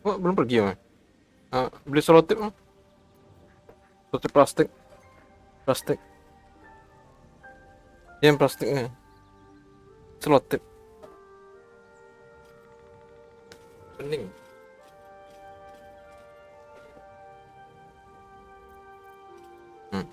Oh, belum pergi ya? Beli selotip, selotip plastik, plastik. Yang plastiknya, selotip. Bening. Hmm.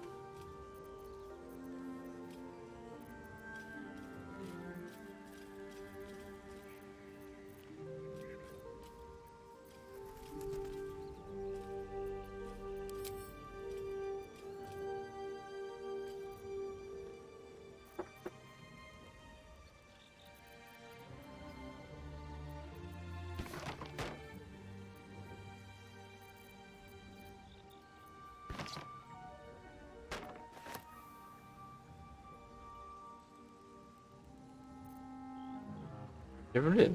Ya beli.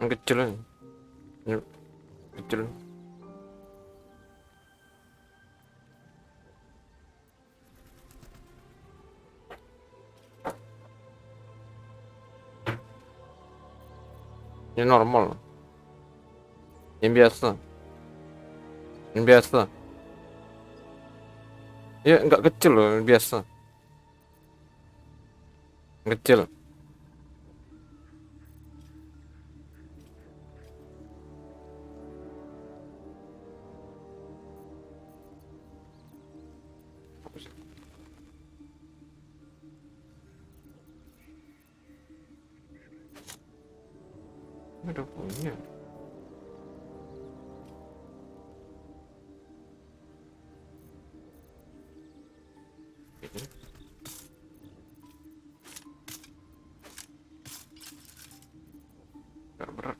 Yang kecil aja. Yang kecil. Yang normal. Yang biasa. Yang biasa. Ya nggak kecil loh, yang biasa. Yang kecil. Udah punya. Gak berat.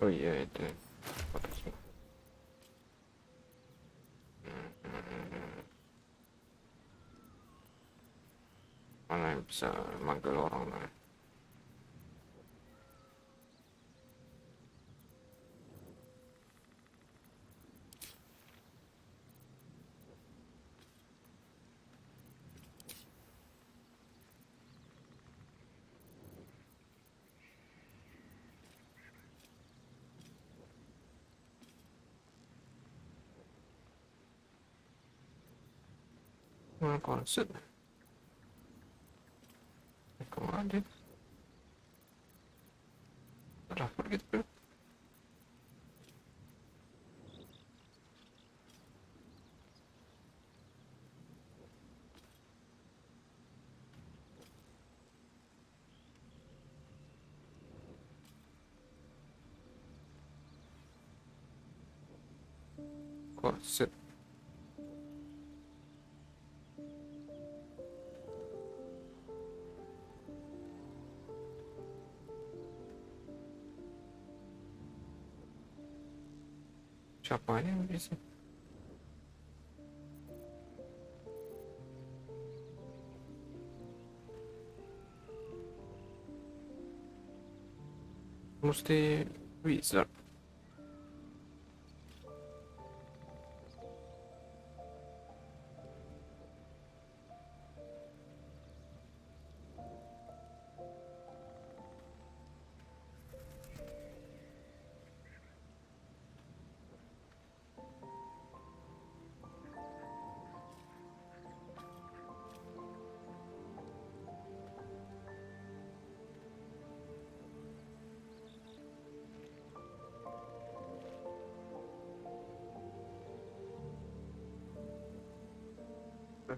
Oh iya itu. Mana yang bisa manggil orang lah. Mana Quasit? Kemana dia? Dapat gitu. Quasit. Siapa yang bisa? Mesti wizard.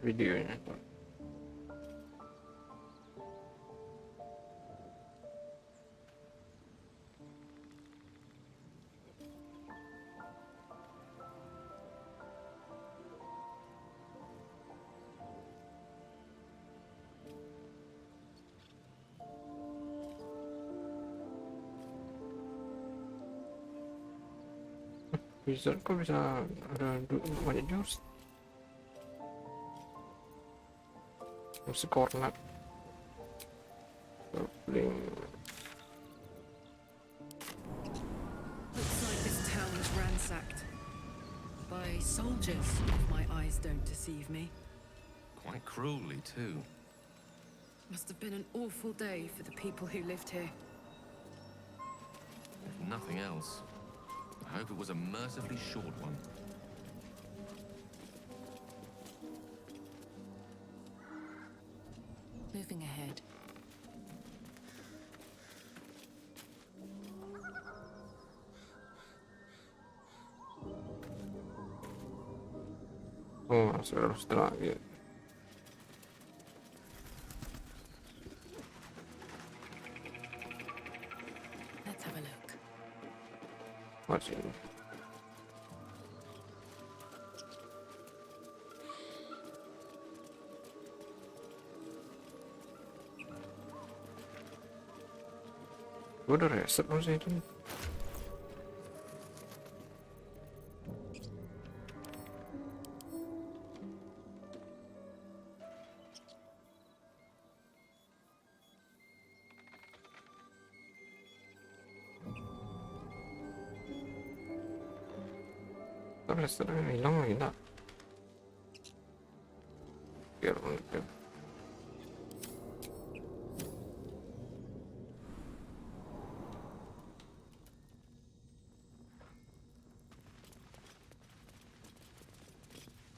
Videonya. Wizard kok bisa ada banyak jurus? Masih kornet. Bling. Looks like this town was ransacked by soldiers, if my eyes don't deceive me. Quite cruelly, too. Must have been an awful day for the people who lived here. If nothing else, I hope it was a mercifully short one. Moving ahead. Oh, harus lagi. Let's have a look. Masih. Gue udah reset masih itu. Restoran hilang lagi nak. Biar mungkin.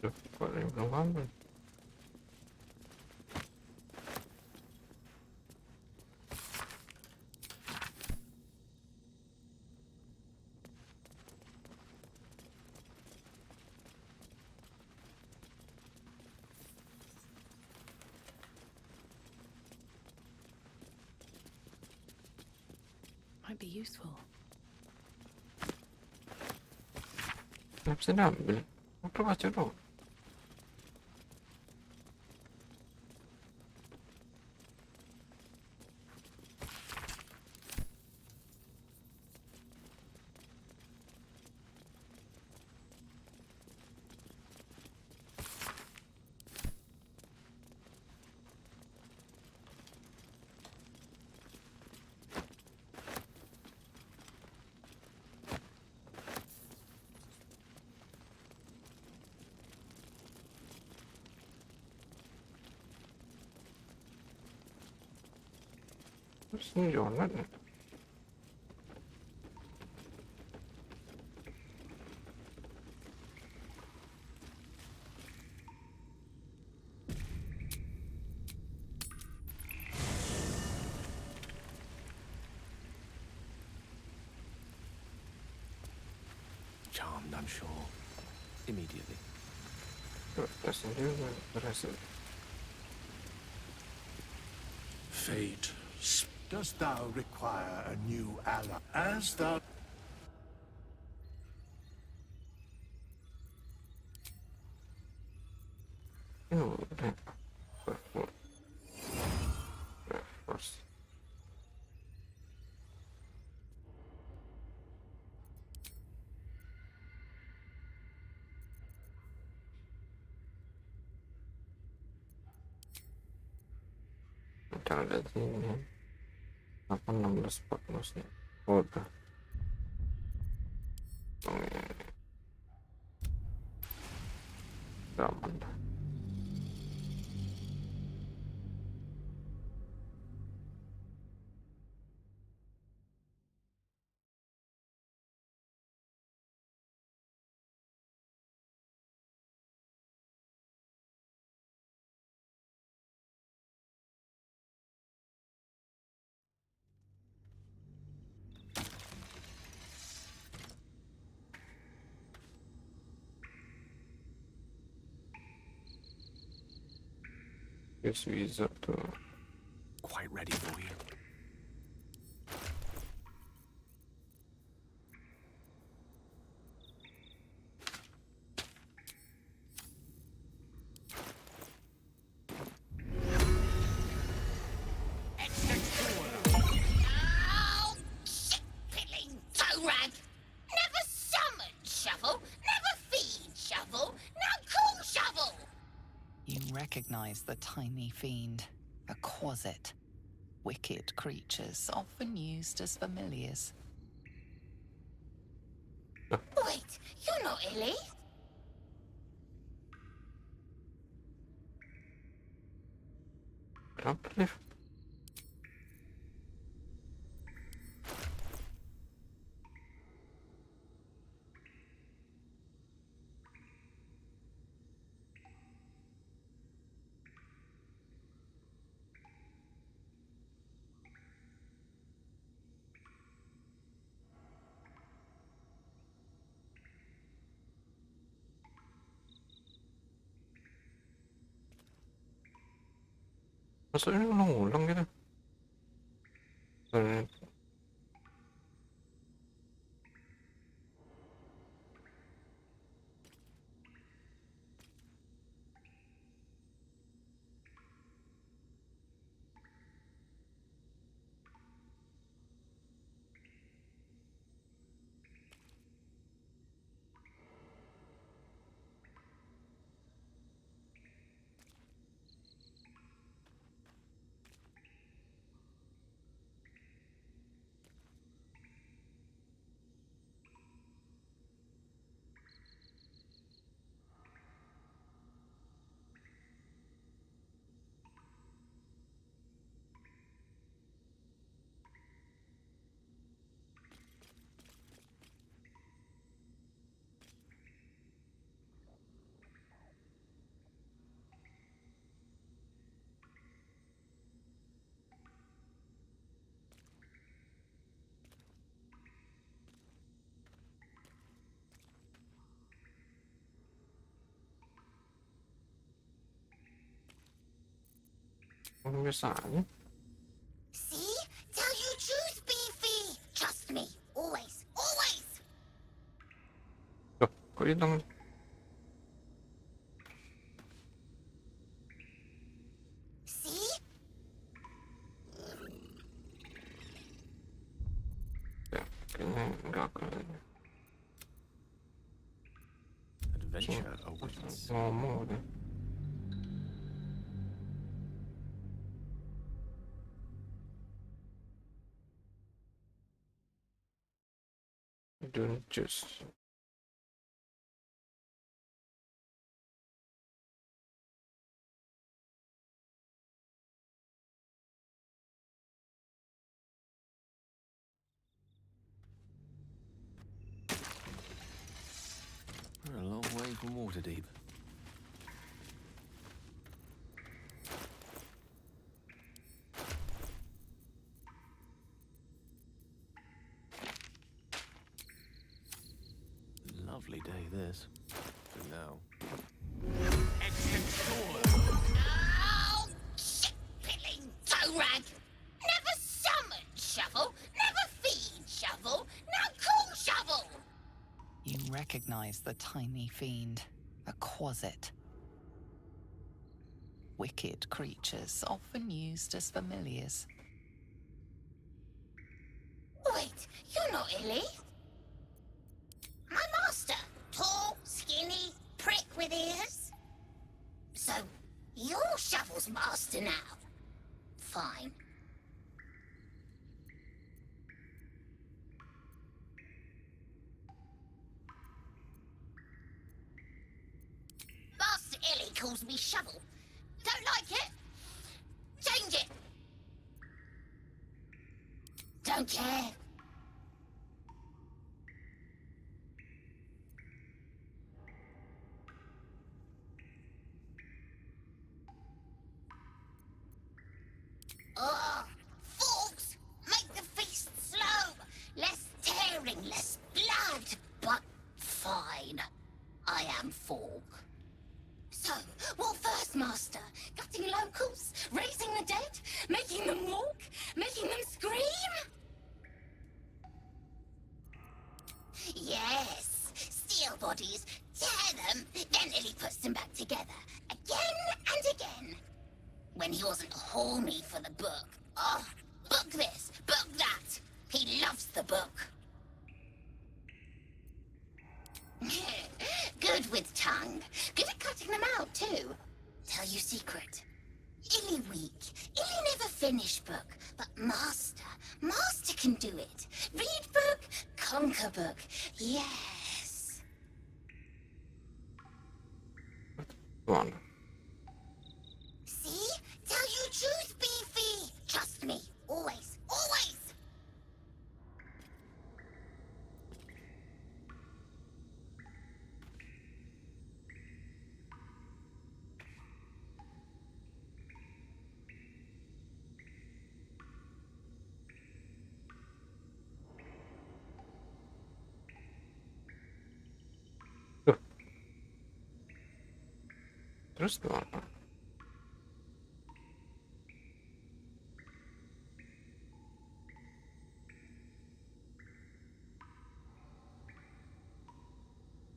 Duh, kok ada yang belum ambil? Might be useful. Nggak bisa diambil. Udah baca dong. Terus ini Jonan ya? Charmed, I'm sure. Immediately. Tesnya juga berhasil. Fate, dost thou require a new ally? As thou... Oh, udah. First. Udah ada sini. 16 nya. Oh, udah. Oh, ini. Dammon dah. This wizard tuh. Quite ready for you. Never summoned, Shovel. the tiny fiend, a Quasit. Wicked creatures, often used as familiars. Wait, you're not Ellie? Can't believe. Masa ini ulang-ulang gitu. Dan biasanya. See? Tell you truth, Beefy! Trust me. Always. Always! Loh, kok hilang? See? Ya, kayaknya enggak akan Adventure awaits. ngomong udah. Don't just We're a long way from Waterdeep. Lovely day this. For now. Oh, shit-pilling toe-rag! Never summon shovel, never feed shovel, now call shovel! You recognize the tiny fiend, a Quasit. Wicked creatures, often used as familiars. Wait, you're not Ellie? My master. Tall, skinny, prick with ears. So, you're Shovel's master now. Fine. Master Ellie calls me Shovel. Don't like it? Change it. Don't care. Oh, fools! Make the feast slow! Less tearing, less blood! But fine. I am Fork. So, what first, Master? Gutting locals? Raising the dead? Making them walk? Making them scream? Yes! Steal bodies, tear them, then Illy puts them back together. Again and again. When he wasn't horny for the book. Oh, book this, book that. He loves the book. Good with tongue. Good at cutting them out, too. Tell you secret. Illy weak. Illy never finish book. But Master can do it. Read book, conquer book. Yes. Go on. See? Tell you truth, Beefy. Trust me. Always. Always. Terus gimana?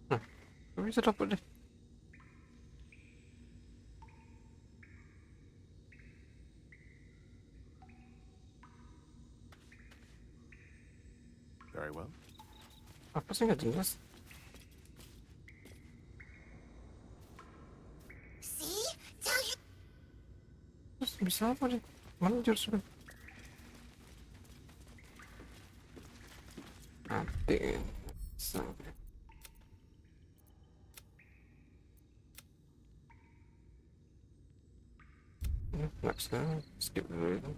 Nah, gak bisa dapet deh. Very well. Apa sih nggak jelas? See? Tell you. Terus bisa apa deh? Mana jurusnya? Nanti sampai. Nggak sekarang, skip dulu itu.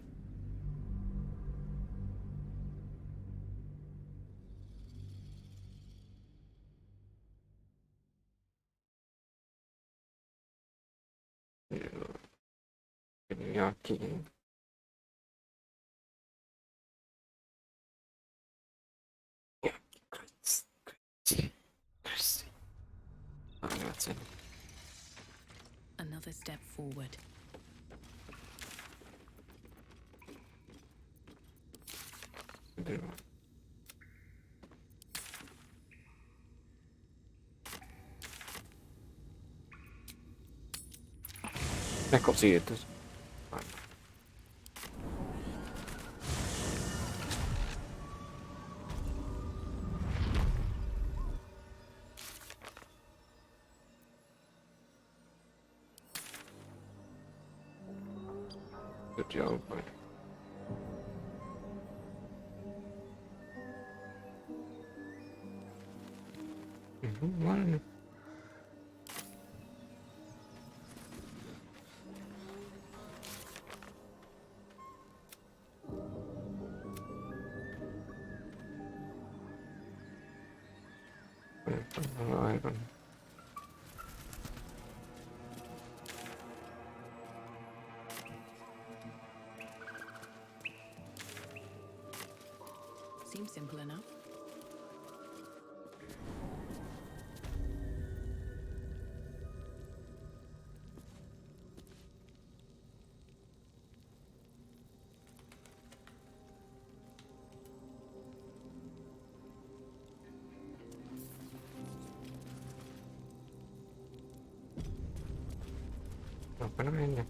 Ini yakin. Ya, keren. Lewat sini. Another step forward. Kok sih itu? Jauh banget. Mana nih? Iron. Seems simple enough. Apa namanya?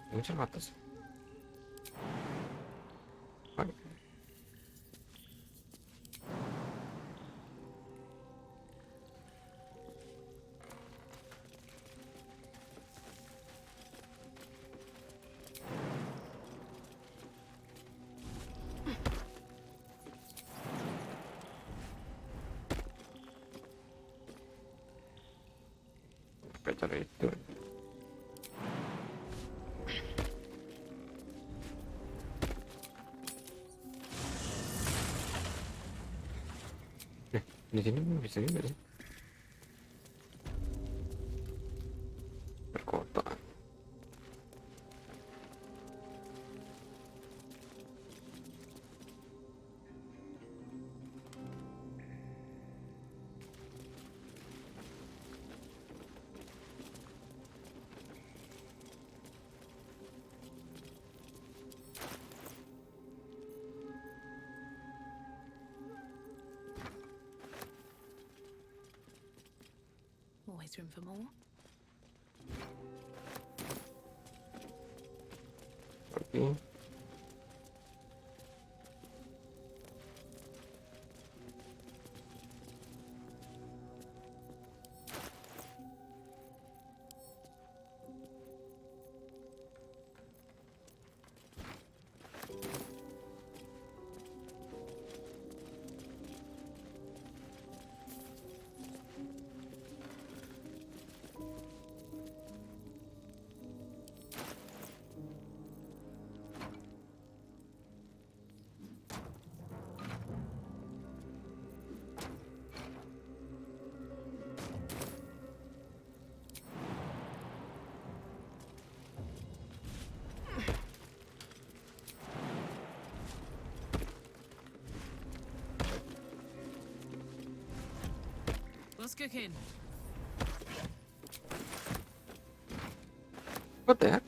Ini cuma atas. Cara itu. Di sini bisa juga sih. Perkotaan. Always room for more. Oke. cooking. What the heck?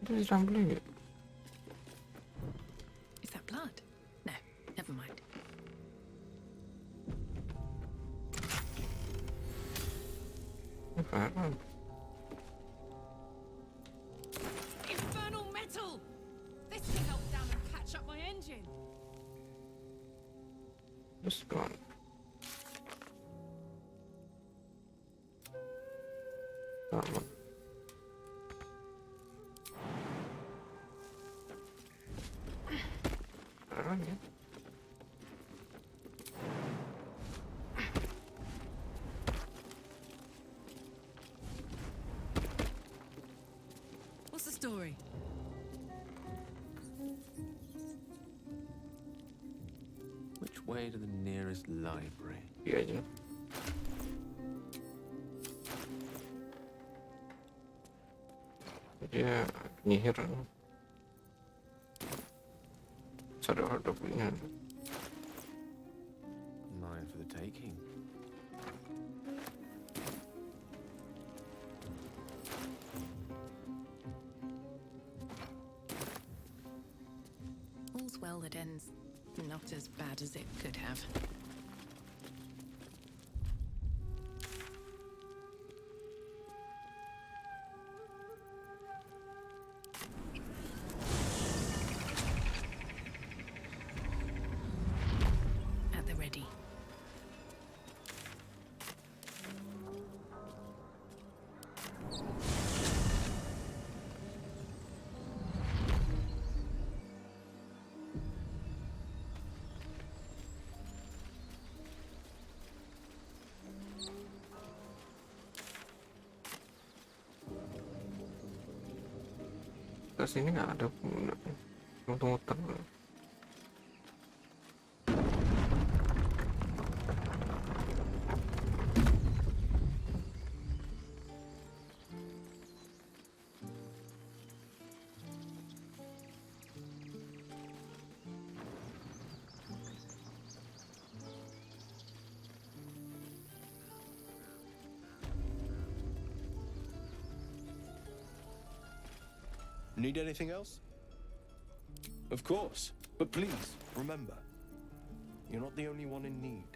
What is rumbling it? Is that blood? No, never mind. Infernal metal! This will help Dammon catch up my engine. Just gone. Dammon. Alright. What's the story? Which way to the nearest library? Iya aja. Dia penyihir. Shadowheart punya. Mine for the taking. All's well that ends not as bad as it could have. At the ready. Sini nggak ada pengguna. Muter-muter. Need anything else? Of course. But please, remember, you're not the only one in need.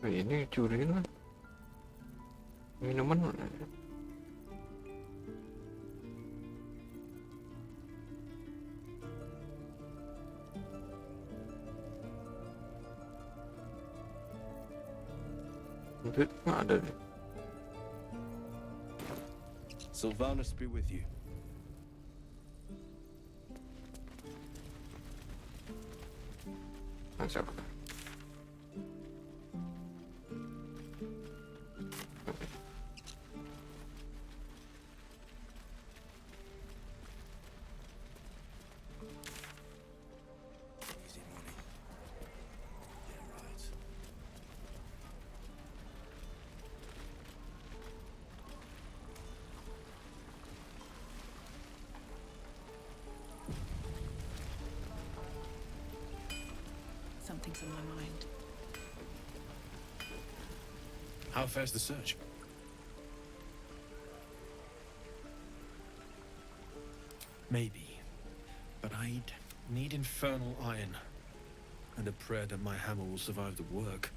Ini curi lah. Minuman mana? Duit nggak ada deh. Sylvanus be with you. Siapa? Easy money. Yeah, right. Something's on my mind. How fares the search? Maybe. But I'd need infernal iron. And a prayer that my hammer will survive the work.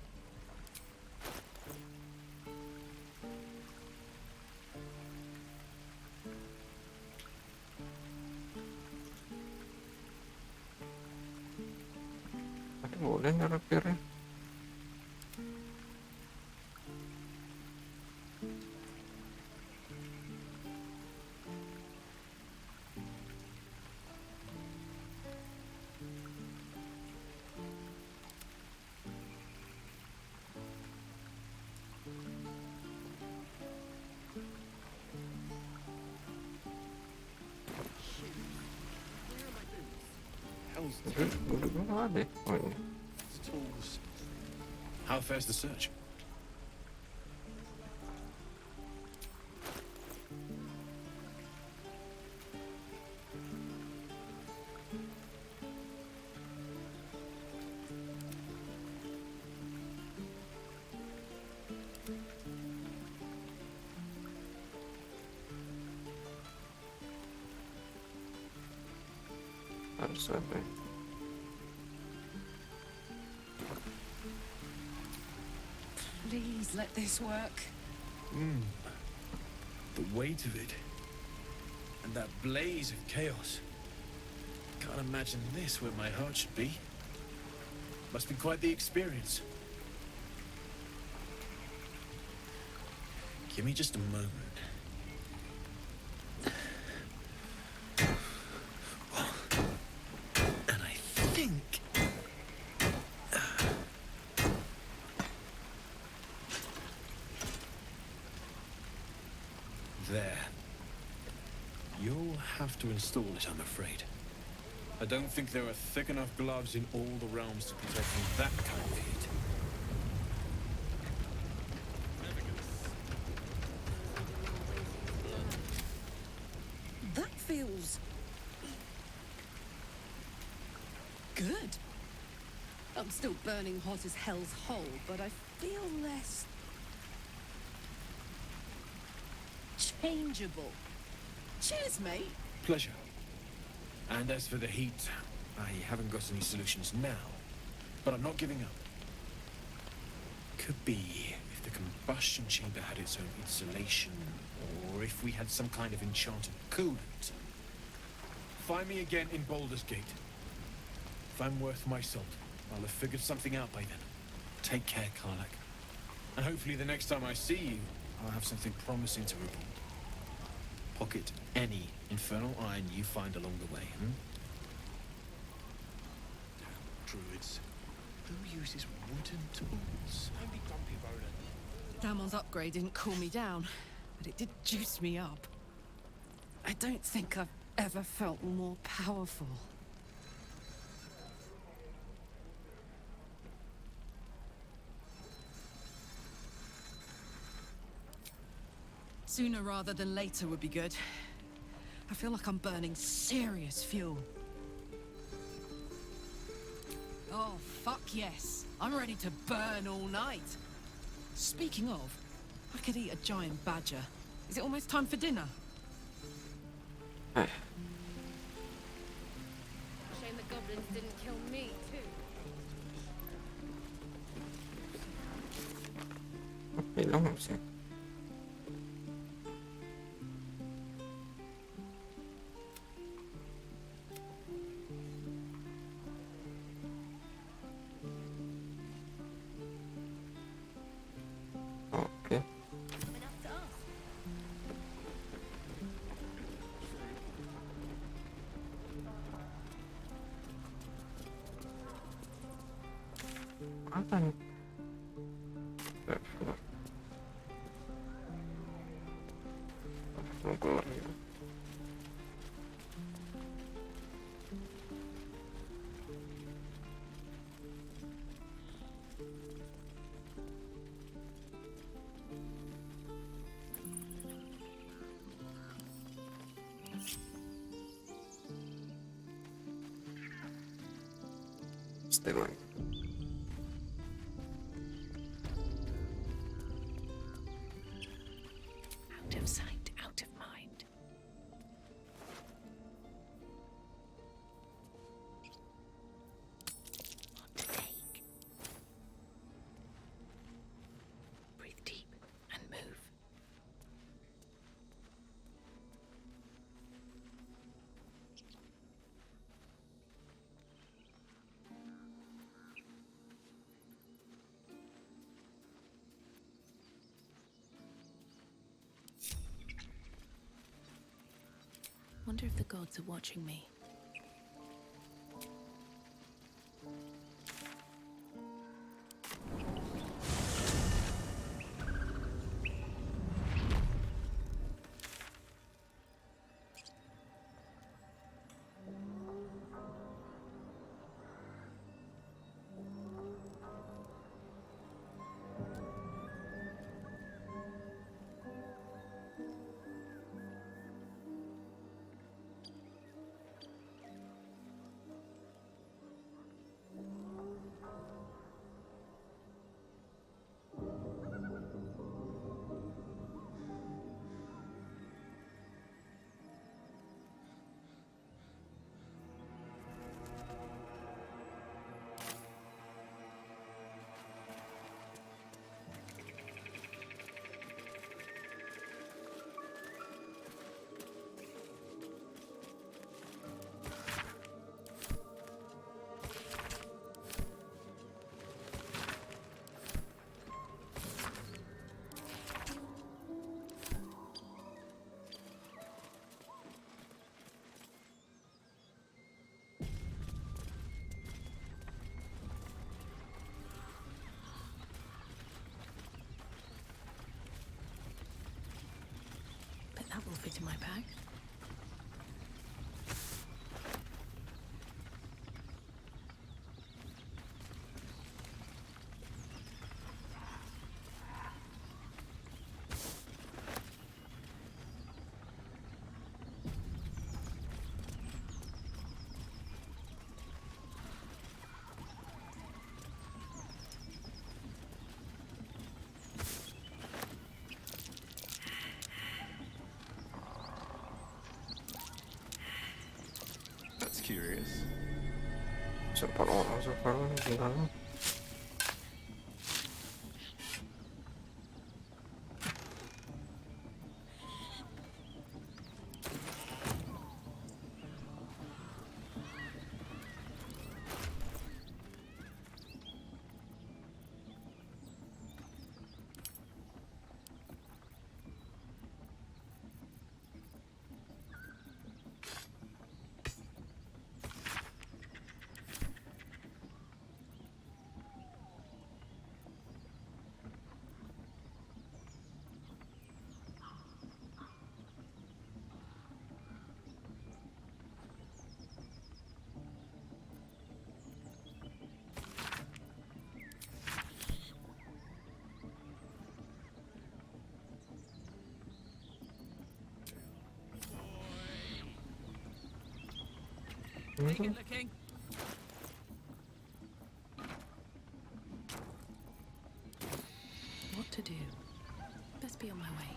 Tapi boleh nyerapirnya. Hell's Duduk nggak ada. Oh ini. tools. How fares the search? Absolutely. Please let this work. The weight of it. And that blaze of chaos. Can't imagine this where my heart should be. Must be quite the experience. Give me just a moment. And I think... There. You'll have to install it, I'm afraid. I don't think there are thick enough gloves in all the realms to protect from that kind of heat. That feels... good. I'm still burning hot as hell's hole, but I feel less... changeable. Cheers, mate. Pleasure. And as for the heat, I haven't got any solutions now, but I'm not giving up. Could be if the combustion chamber had its own insulation, or if we had some kind of enchanted coolant. Find me again in Baldur's Gate. If I'm worth my salt, I'll have figured something out by then. Take care, Karlach. And hopefully the next time I see you, I'll have something promising to report. Pocket any infernal iron you find along the way, Druids. Who uses wooden tools? Only grumpy rodent. Dammon's upgrade didn't cool me down, but it did juice me up. I don't think I've ever felt more powerful. Sooner rather than later would be good. I feel like I'm burning serious fuel. Oh, fuck yes. I'm ready to burn all night. Speaking of, I could eat a giant badger. Is it almost time for dinner? Eh, Shame the goblins didn't kill me, too. May lang siya. Okay. Enough to ask. Apa nih? Mau keluar gitu. Stay on. Out of sight, out of mind. What to take? Breathe deep and move. Wonder if the gods are watching me. in my bag. That's curious. Separat sekarang tinggal. Naked looking. What to do? Best be on my way.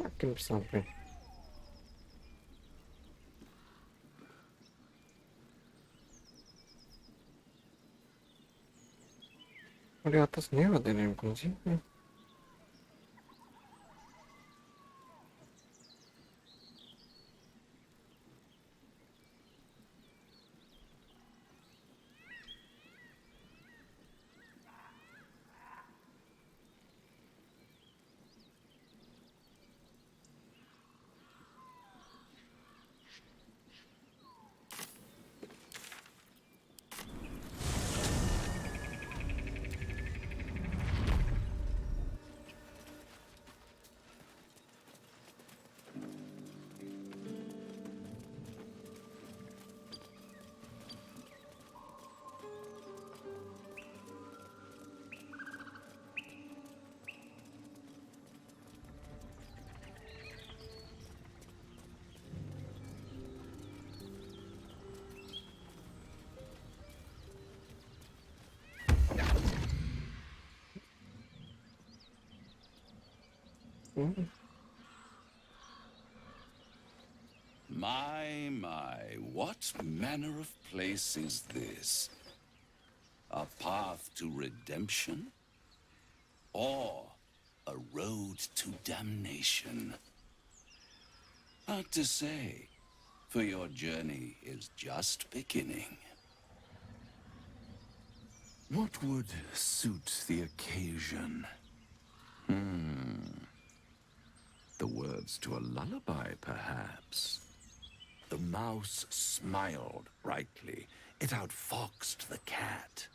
Yakin sampai. Di atas nih ada yang kunci. My, what manner of place is this? A path to redemption? Or a road to damnation? Hard to say, for your journey is just beginning. What would suit the occasion? The words to a lullaby, perhaps. The mouse smiled brightly. It outfoxed the cat.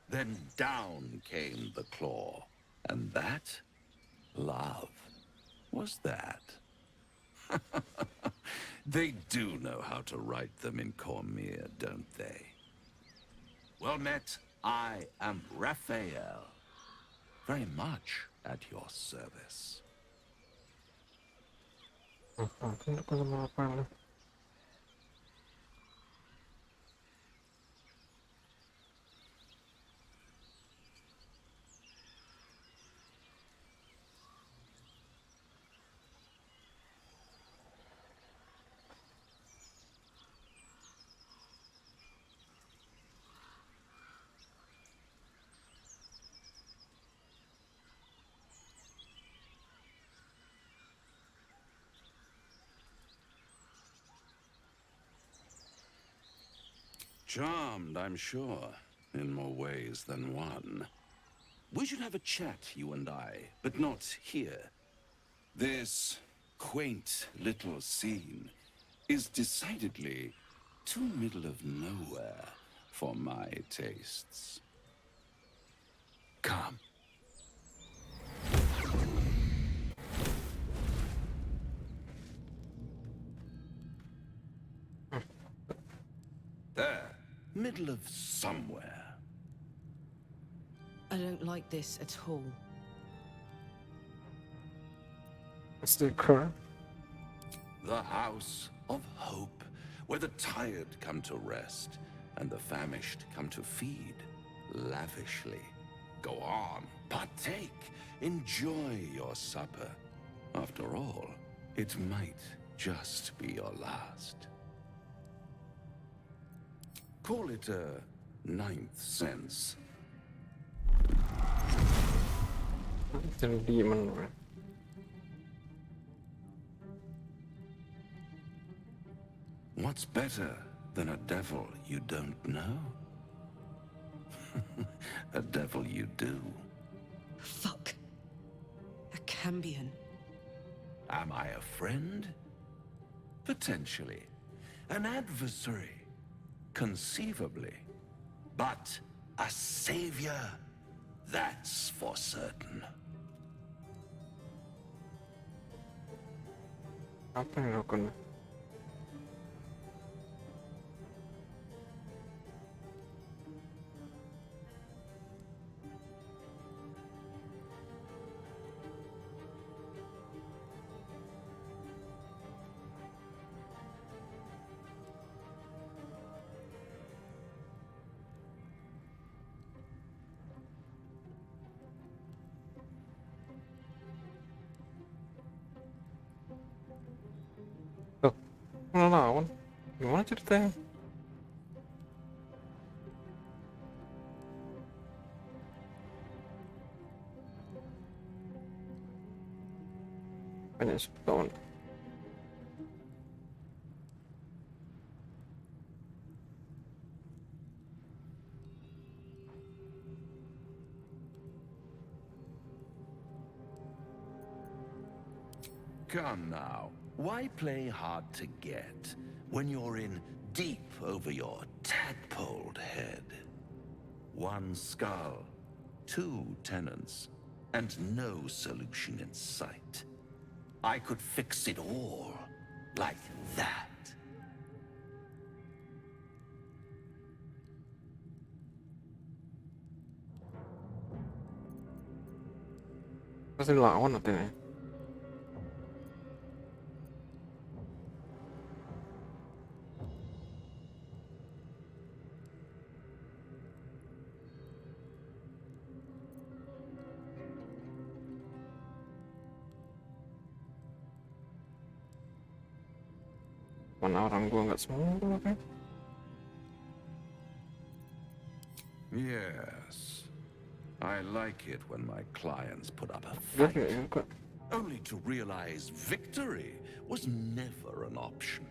Then down came the claw. And that love, was that? They do know how to write them in Cormyr, don't they? Well met, I am Raphael. Very much at your service. Kenapa sama apa? Charmed, I'm sure, in more ways than one. We should have a chat, you and I, but not here. This quaint little scene is decidedly too middle of nowhere for my tastes. Come. There, middle of somewhere. I don't like this at all. It's the current. The House of Hope, where the tired come to rest and the famished come to feed lavishly. Go on, partake, enjoy your supper. After all, it might just be your last. Call it a ninth sense. Jadi demon. What's better than a devil you don't know? A devil you do. Fuck. A Cambion. Am I a friend? Potentially. An adversary? Conceivably. But a savior? That's for certain. Apa yang dilakukan? Ngelawan? Gimana ceritanya? Banyak lawan. Come now. Why play hard to get when you're in deep over your tadpoled head? One skull, two tenants, and no solution in sight. I could fix it all like that. Pasti lawan nanti nih. Mana orang gua nggak semua kan? Yes. I like it when my clients put up a Gua fight, kayak juga. only to realize victory was never an option.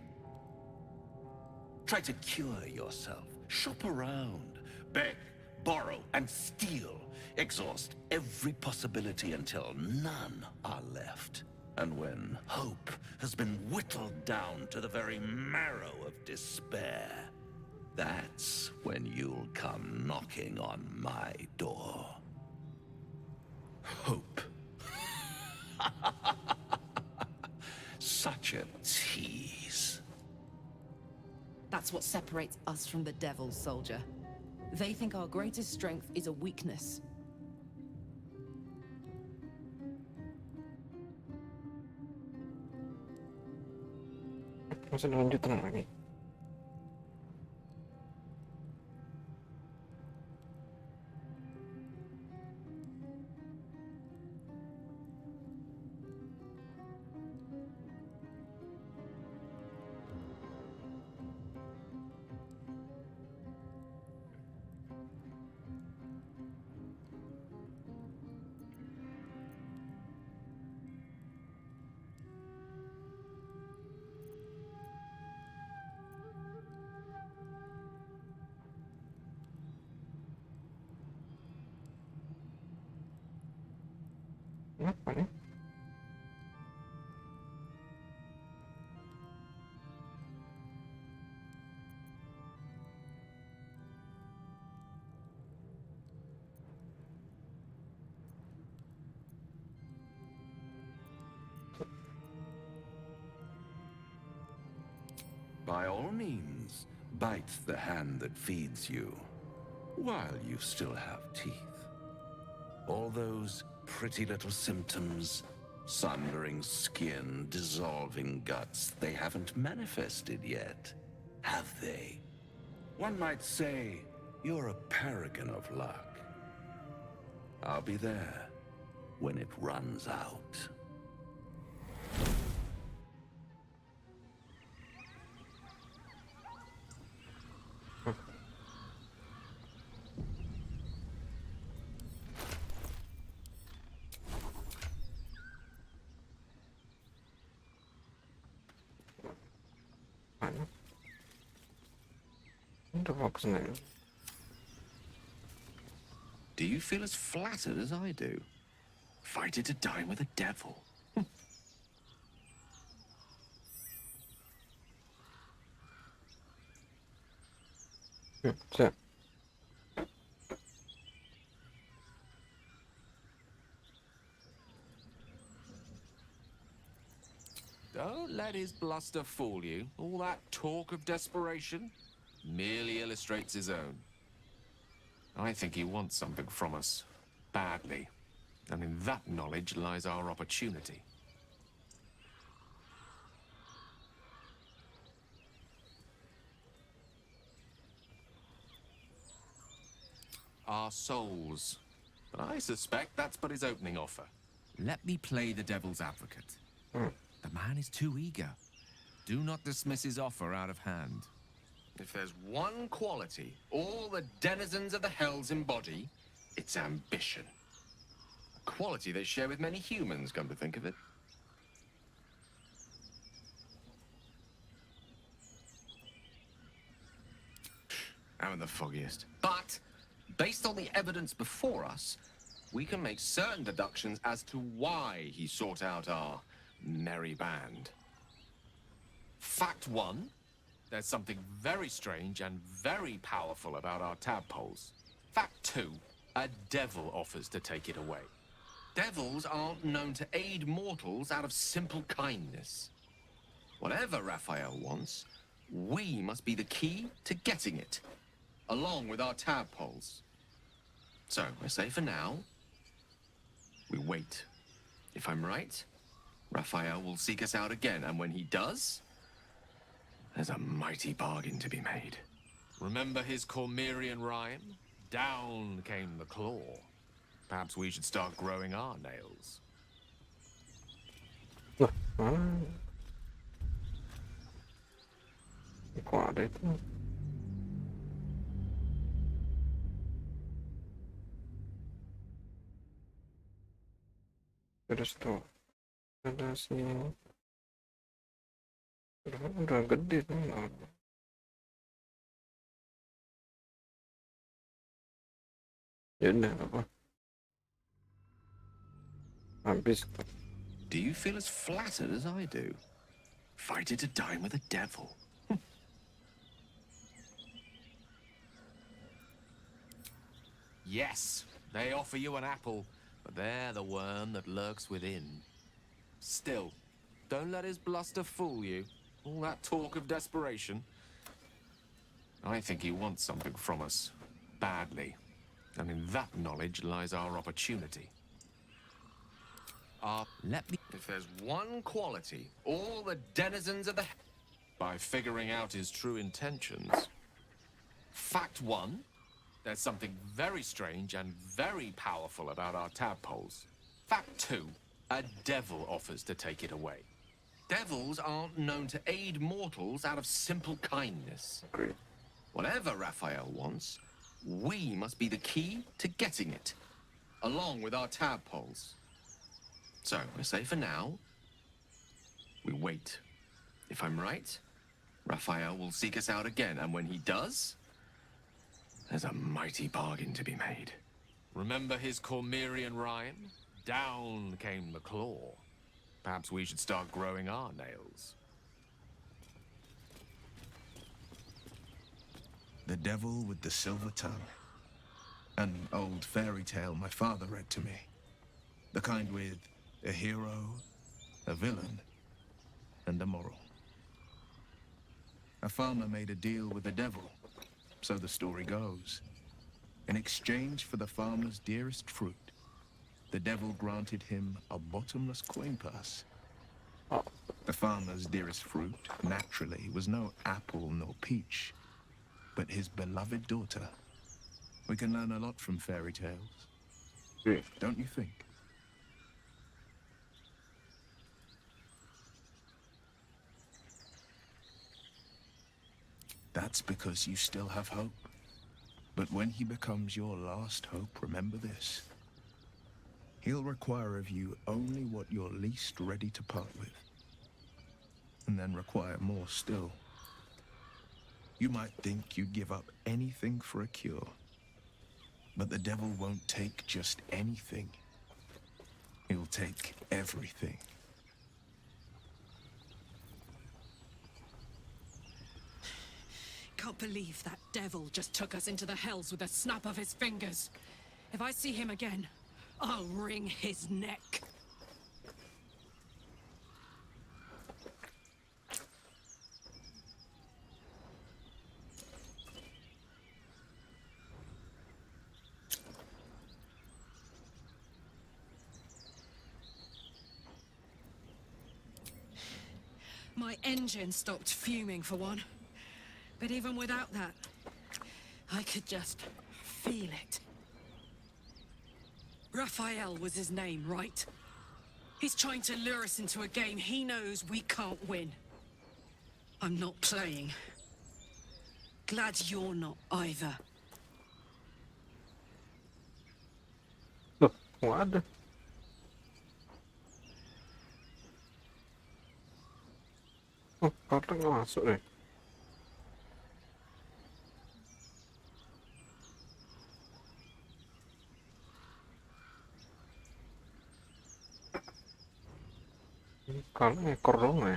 Try to cure yourself, shop around, beg, borrow, and steal. Exhaust every possibility until none are left. And when hope has been whittled down to the very marrow of despair, that's when you'll come knocking on my door. Hope. Such a tease. That's what separates us from the devils, soldier. They think our greatest strength is a weakness. Masih ada lanjutan lagi. Apa nih? By all means, bite the hand that feeds you, while you still have teeth. All those pretty little symptoms, sundering skin, dissolving guts, they haven't manifested yet, have they? One might say you're a paragon of luck. I'll be there when it runs out. Mana? Udah mau kesana dulu. Do you feel as flattered as I do? Fighting to dine with a devil. Siap. Don't let his bluster fool you. All that talk of desperation merely illustrates his own. I think he wants something from us, badly. And in that knowledge lies our opportunity. Our souls. But I suspect that's but his opening offer. Let me play the devil's advocate. The man is too eager. Do not dismiss his offer out of hand. If there's one quality all the denizens of the hells embody, it's ambition. A quality they share with many humans, come to think of it. I'm in the foggiest. But, based on the evidence before us, we can make certain deductions as to why he sought out our merry band. Fact one, there's something very strange and very powerful about our tadpoles. Fact two, a devil offers to take it away. Devils aren't known to aid mortals out of simple kindness. Whatever Raphael wants, we must be the key to getting it, along with our tadpoles. So, I say for now, we wait. If I'm right, Raphael will seek us out again, and when he does, there's a mighty bargain to be made. Remember his Cormyrean rhyme? Down came the claw. Perhaps we should start growing our nails. Loh, mana? Kok ada itu? Terus tuh ada si udah gede tuh. Ya udah apa? Habis. Do you feel as flattered as I do? Fighting to dine with a devil. Yes, they offer you an apple, but they're the worm that lurks within. Still, don't let his bluster fool you. All that talk of desperation. I think he wants something from us. Badly. And in that knowledge lies our opportunity. If there's one quality all the denizens of the... by figuring out his true intentions. Fact one, there's something very strange and very powerful about our tadpoles. Fact two, a devil offers to take it away. Devils aren't known to aid mortals out of simple kindness. Agreed. Whatever Raphael wants, we must be the key to getting it, along with our tadpoles. So, I say for now, we wait. If I'm right, Raphael will seek us out again, and when he does, there's a mighty bargain to be made. Remember his Cormyrean rhyme? Down came the claw. Perhaps we should start growing our nails. The Devil with the Silver Tongue. An old fairy tale my father read to me. The kind with a hero, a villain, and a moral. A farmer made a deal with the devil, so the story goes. In exchange for the farmer's dearest fruit, the devil granted him a bottomless coin purse. The farmer's dearest fruit, naturally, was no apple nor peach, but his beloved daughter. We can learn a lot from fairy tales, don't you think? That's because you still have hope. But when he becomes your last hope, remember this. He'll require of you only what you're least ready to part with. And then require more still. You might think you'd give up anything for a cure. But the devil won't take just anything. He'll take everything. Can't believe that devil just took us into the hells with a snap of his fingers. If I see him again, I'll wring his neck. My engine stopped fuming for one. But even without that, I could just feel it. Raphael was his name, right? He's trying to lure us into a game he knows we can't win. I'm not playing. Glad you're not either. Loh, nggak ada. Oh, kartu nggak masuk deh. Ini kalau ekor dong ya.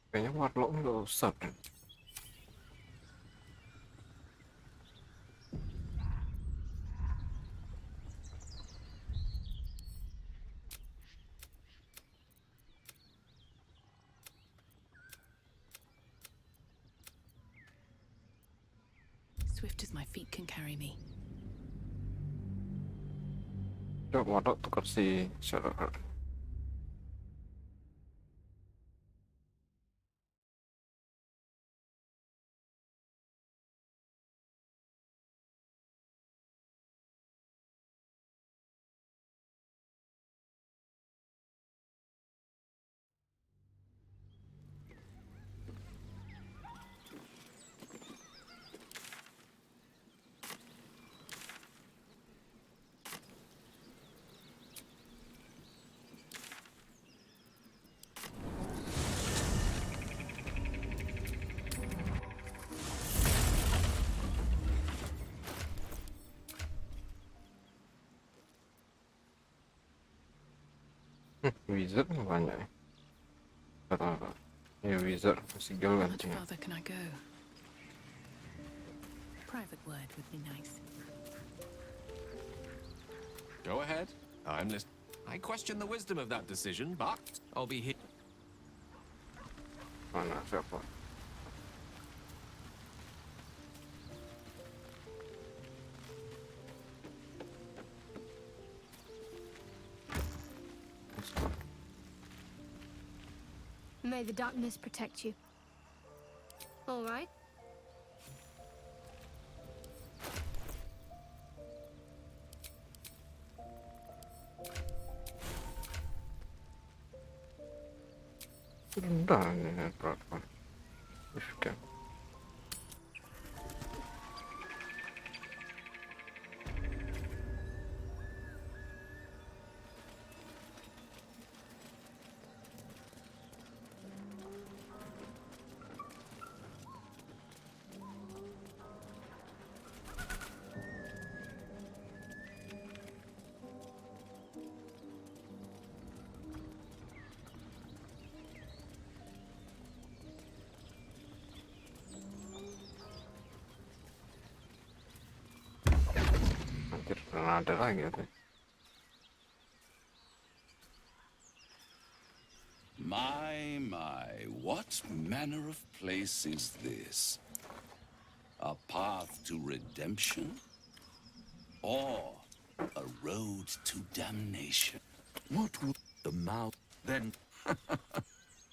Kayaknya warlock nggak usah deh. Swift as my feet can carry me. Coba warlock tukar si Shadowheart. Wizard banyak ni. Kata wizard masih Gale How kan. much farther can I go? Private word would be nice. Go ahead. I'm listening. I question the wisdom of that decision, but I'll be here. Mana siapa? May the darkness protect you. All right. Sudah ni berapa? Bukan. Ada lagi tu. My, what manner of place is this? A path to redemption? Or a road to damnation? What would the mouth then?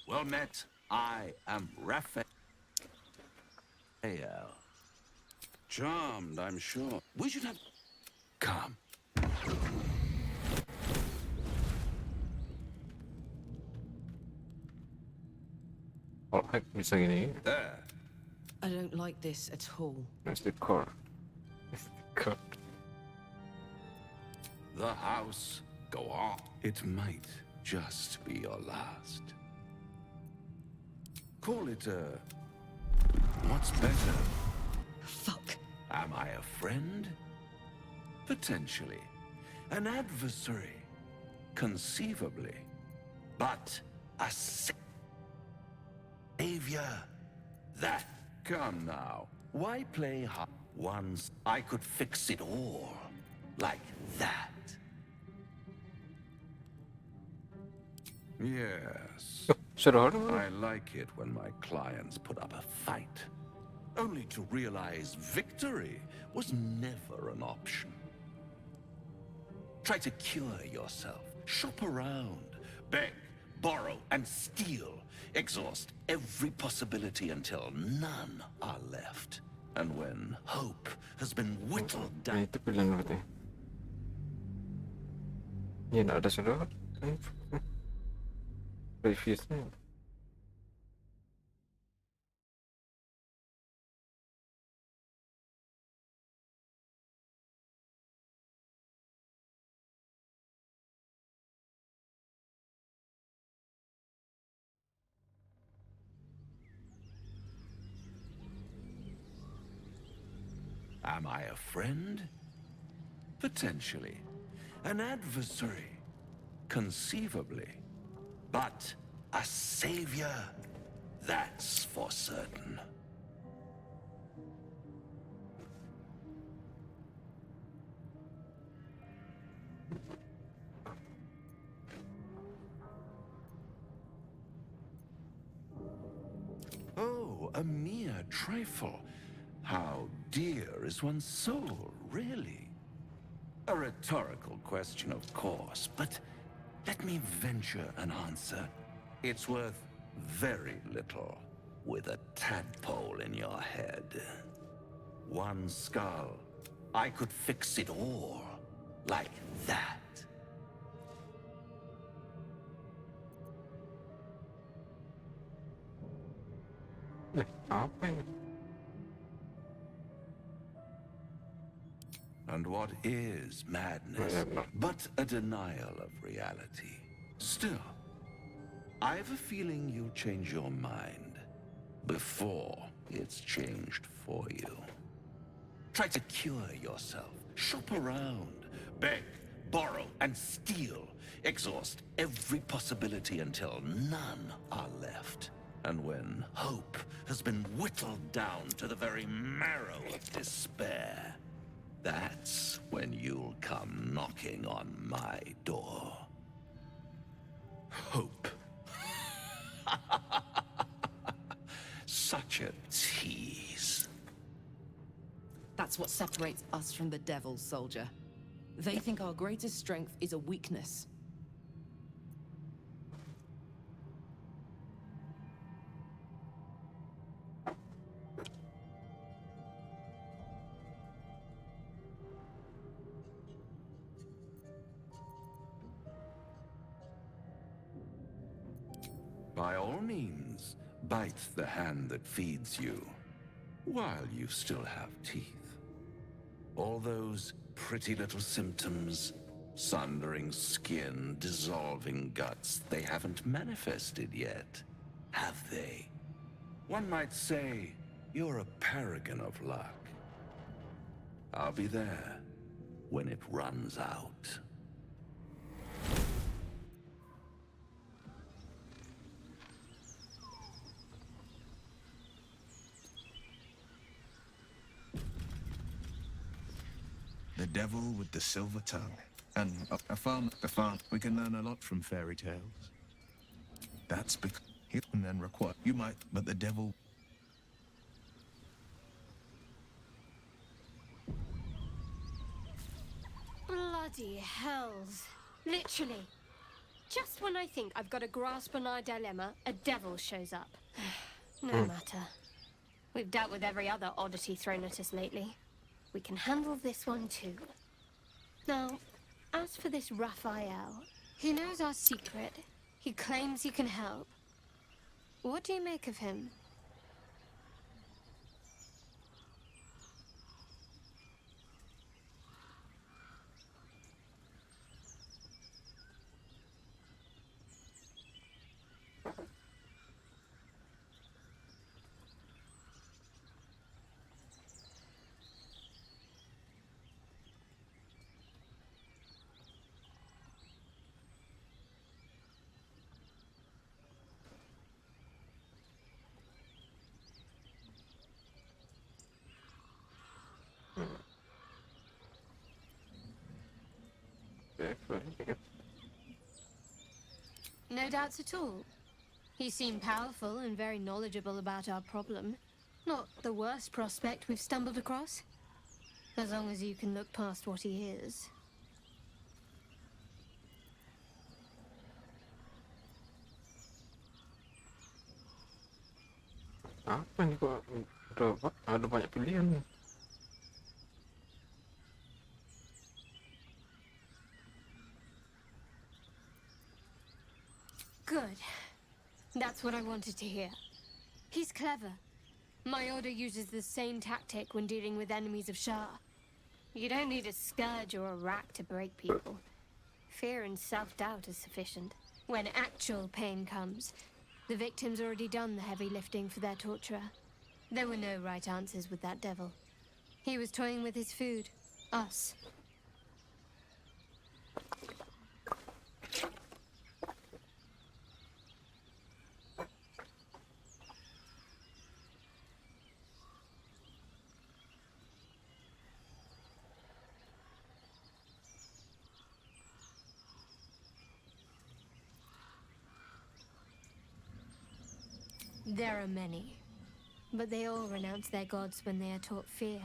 Well met, I am Raphael. Charmed, I'm sure. We should have... Come. Alright, bisa gini. There. I don't like this at all. That's the core. That's the core. The house, go on. It might just be your last. Call it a... What's better? Fuck. Am I a friend? Potentially. An adversary? Conceivably. But a savior? That... Come now. Why play hard? Once I could fix it all. Like that. Yes. Shadowheart. I like it when my clients put up a fight. Only to realize victory was never an option. Try to cure yourself. Shop around. Beg, borrow, and steal. Exhaust every possibility until none are left. And when hope has been whittled down... Itu pilihan berarti. Ya, nak ada Shadowheart. Previously. Am I a friend? Potentially. An adversary? Conceivably. But a savior? That's for certain. Oh, a mere trifle. How dear is one's soul, really? A rhetorical question, of course, but let me venture an answer. It's worth very little with a tadpole in your head. One skull, I could fix it all, like that. Apa ini? And what is madness but a denial of reality? Still, I've a feeling you'll change your mind before it's changed for you. Try to cure yourself. Shop around. Beg, borrow, and steal. Exhaust every possibility until none are left. And when hope has been whittled down to the very marrow of despair, that's when you'll come knocking on my door. Hope. Such a tease. That's what separates us from the devils, soldier. They think our greatest strength is a weakness. By all means, bite the hand that feeds you, while you still have teeth. All those pretty little symptoms, sundering skin, dissolving guts, they haven't manifested yet, have they? One might say you're a paragon of luck. I'll be there when it runs out. The devil with the silver tongue. And a farm, we can learn a lot from fairy tales. That's because he and then require you might, but the devil. Bloody hells. Literally. Just when I think I've got a grasp on our dilemma, a devil shows up. No matter. We've dealt with every other oddity thrown at us lately. We can handle this one too. Now, as for this Raphael, he knows our secret. He claims he can help. What do you make of him? No doubts at all. He seemed powerful and very knowledgeable about our problem. Not the worst prospect we've stumbled across. As long as you can look past what he is. Apa nih kok ada banyak pilihan nih. Good. That's what I wanted to hear. He's clever. My order uses the same tactic when dealing with enemies of Shah. You don't need a scourge or a rack to break people. Fear and self-doubt is sufficient. When actual pain comes, the victim's already done the heavy lifting for their torturer. There were no right answers with that devil. He was toying with his food. Us. There are many, but they all renounce their gods when they are taught fear.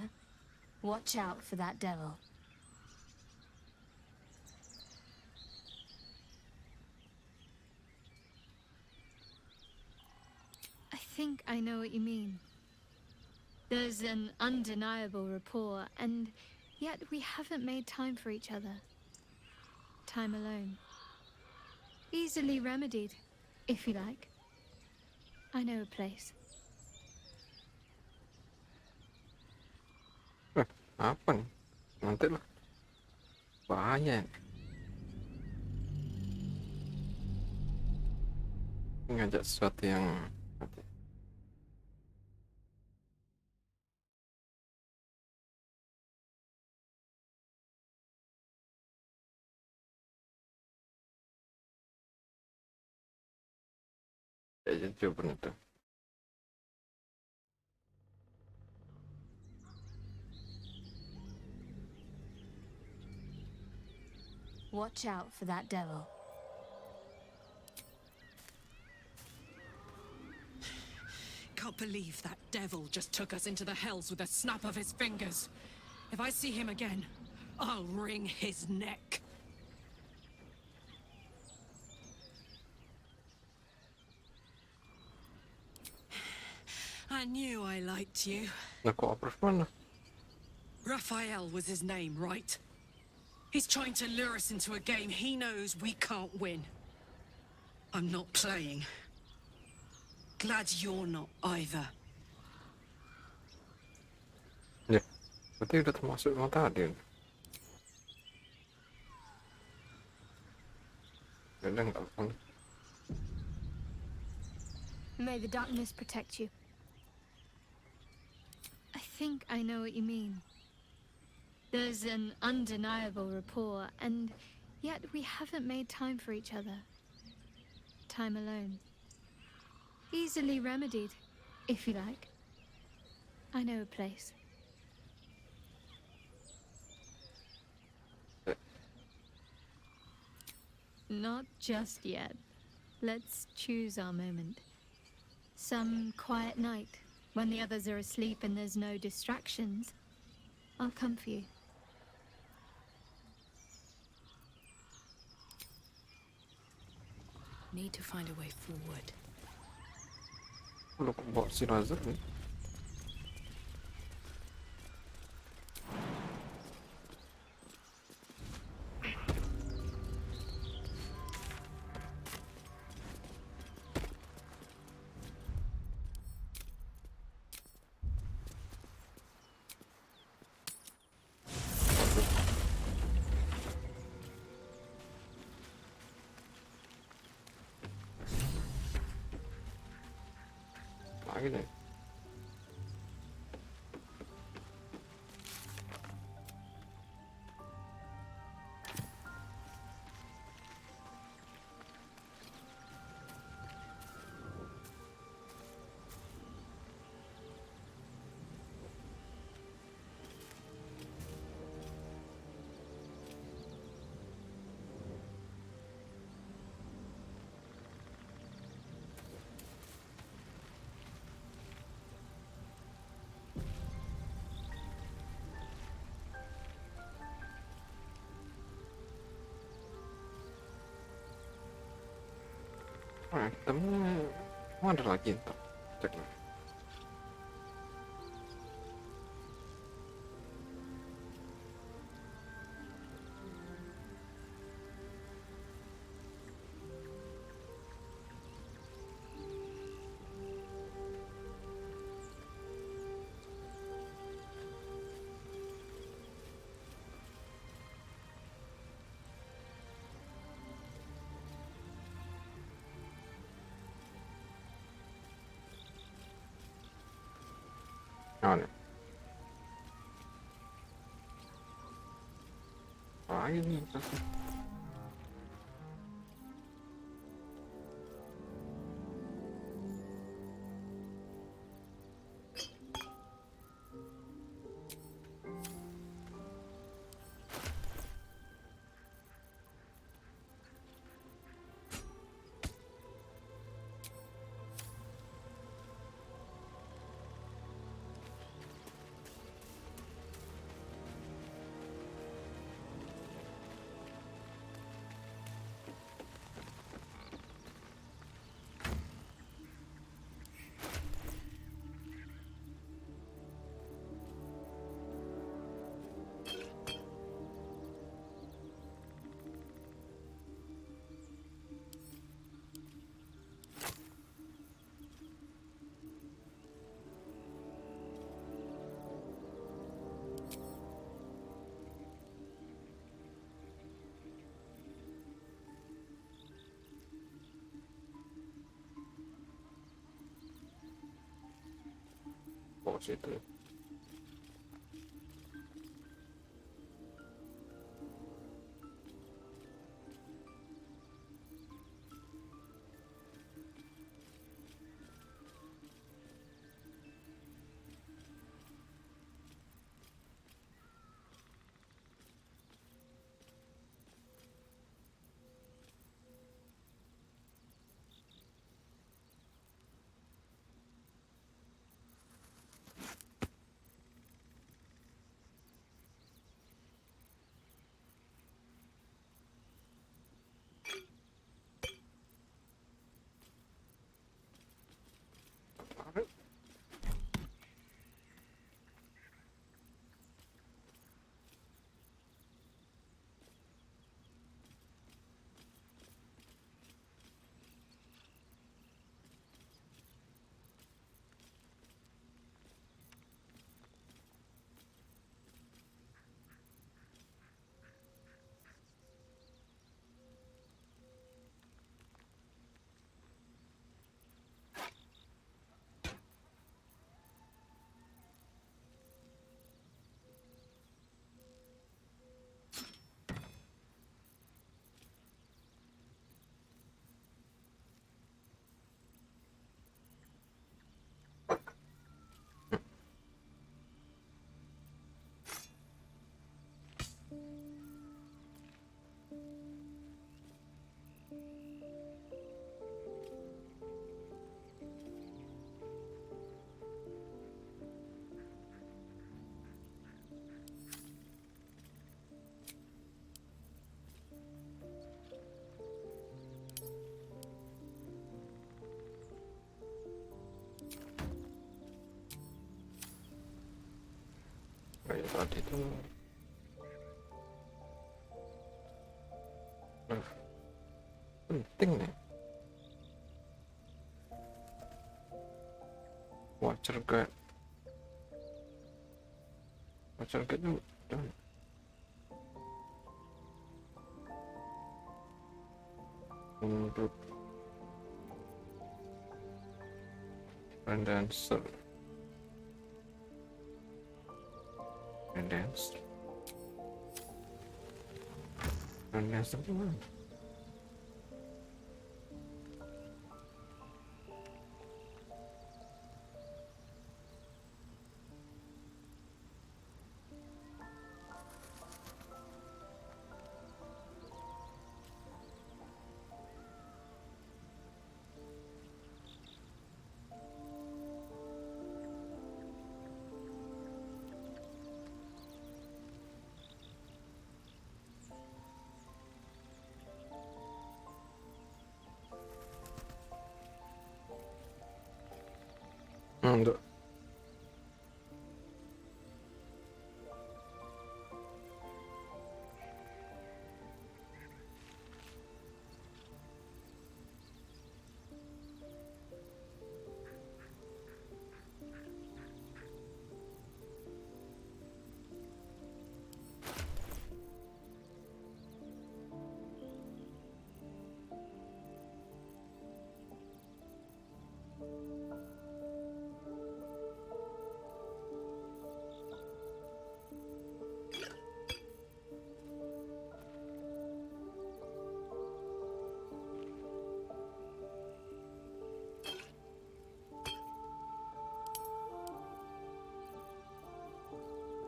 Watch out for that devil. I think I know what you mean. There's an undeniable rapport, and yet we haven't made time for each other. Time alone. Easily remedied, if you like. I know a place. Apa nih? Nanti lah. Bahaya. Ngajak sesuatu yang Kayaknya coba itu. Watch out for that devil. Can't believe that devil just took us into the hells with a snap of his fingers. If I see him again, I'll wring his neck. I knew I liked you. Na kooperative mana? Raphael was his name, right? He's trying to lure us into a game he knows we can't win. I'm not playing. Glad you're not either. Ya, berarti udah termasuk yang tadi. Udah nggak apa. May the darkness protect you. I think I know what you mean. There's an undeniable rapport, and yet we haven't made time for each other. Time alone. Easily remedied, if you like. I know a place. Not just yet. Let's choose our moment. Some quiet night, when the others are asleep and there's no distractions, I'll come for you. Need to find a way forward. Lu kok bawa si Lae'zel nih? Lagi nih. Itemnya ada lagi ntar. Cek lagi. Nih. Lagi nih. Voss itu. Kayak tadi tuh. Nah, penting nih. Watcher guide. Watcher guide tuh. Untuk Dancer. Dancer tuh mana? Untuk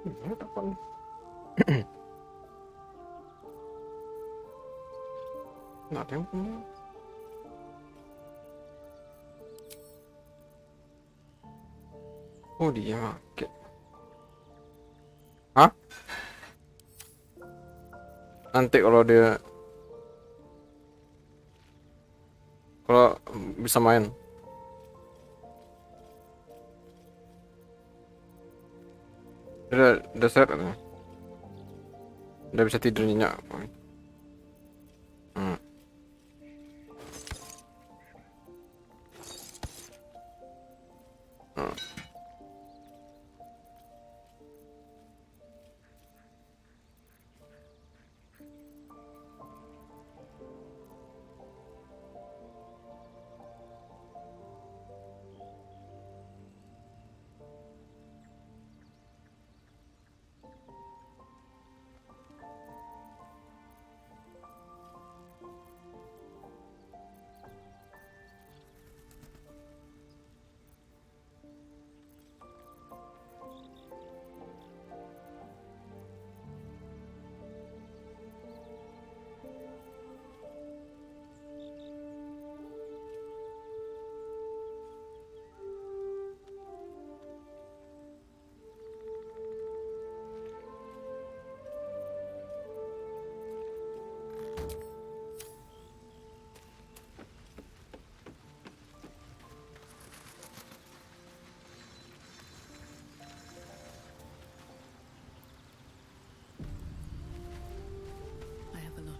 ini kapan? Nggak ada yang punya. Oh dia make. Hah? Nanti kalau bisa main. Udah set katanya. Udah bisa tidur nyenyak.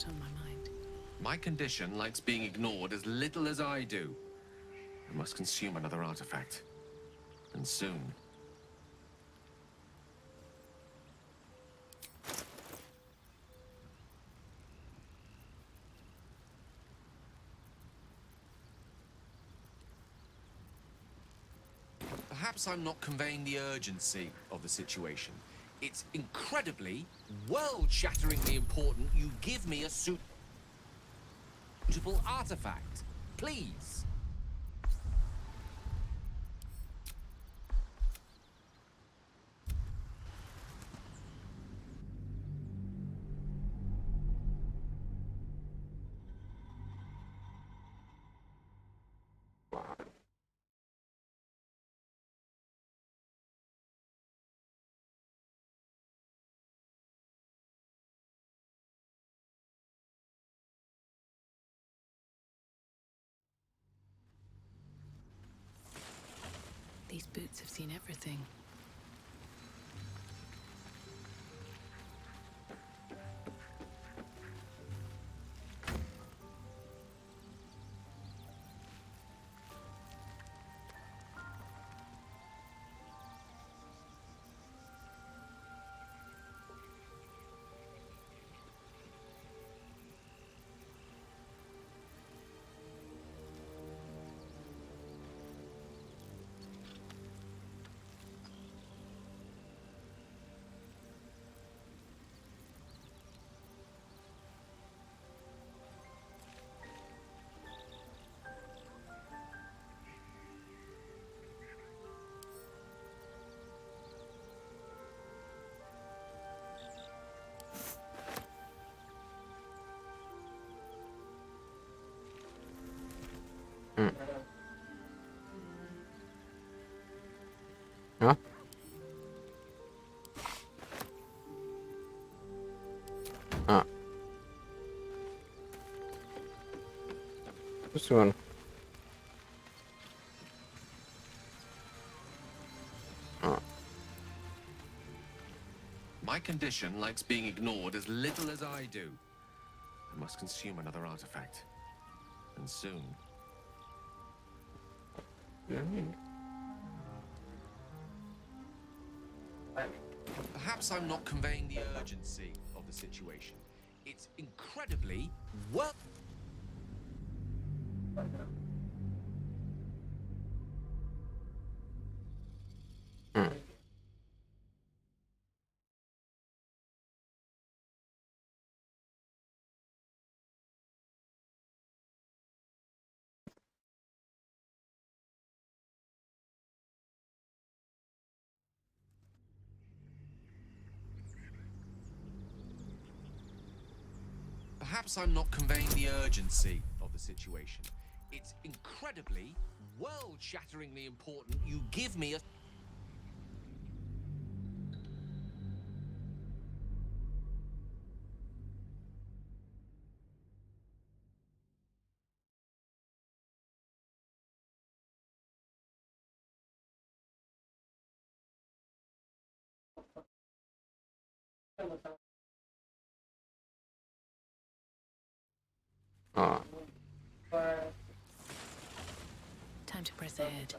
On my mind. My condition likes being ignored as little as I do. I must consume another artifact. And soon. Perhaps I'm not conveying the urgency of the situation. It's incredibly, world-shatteringly important you give me a suitable artifact. Please. These boots have seen everything. Terus gimana? My condition likes being ignored as little as I do. I must consume another artifact. And soon. Perhaps I'm not conveying the urgency of the situation. It's incredibly well. Perhaps I'm not conveying the urgency of the situation. It's incredibly, world-shatteringly important you give me a... Time to press ahead.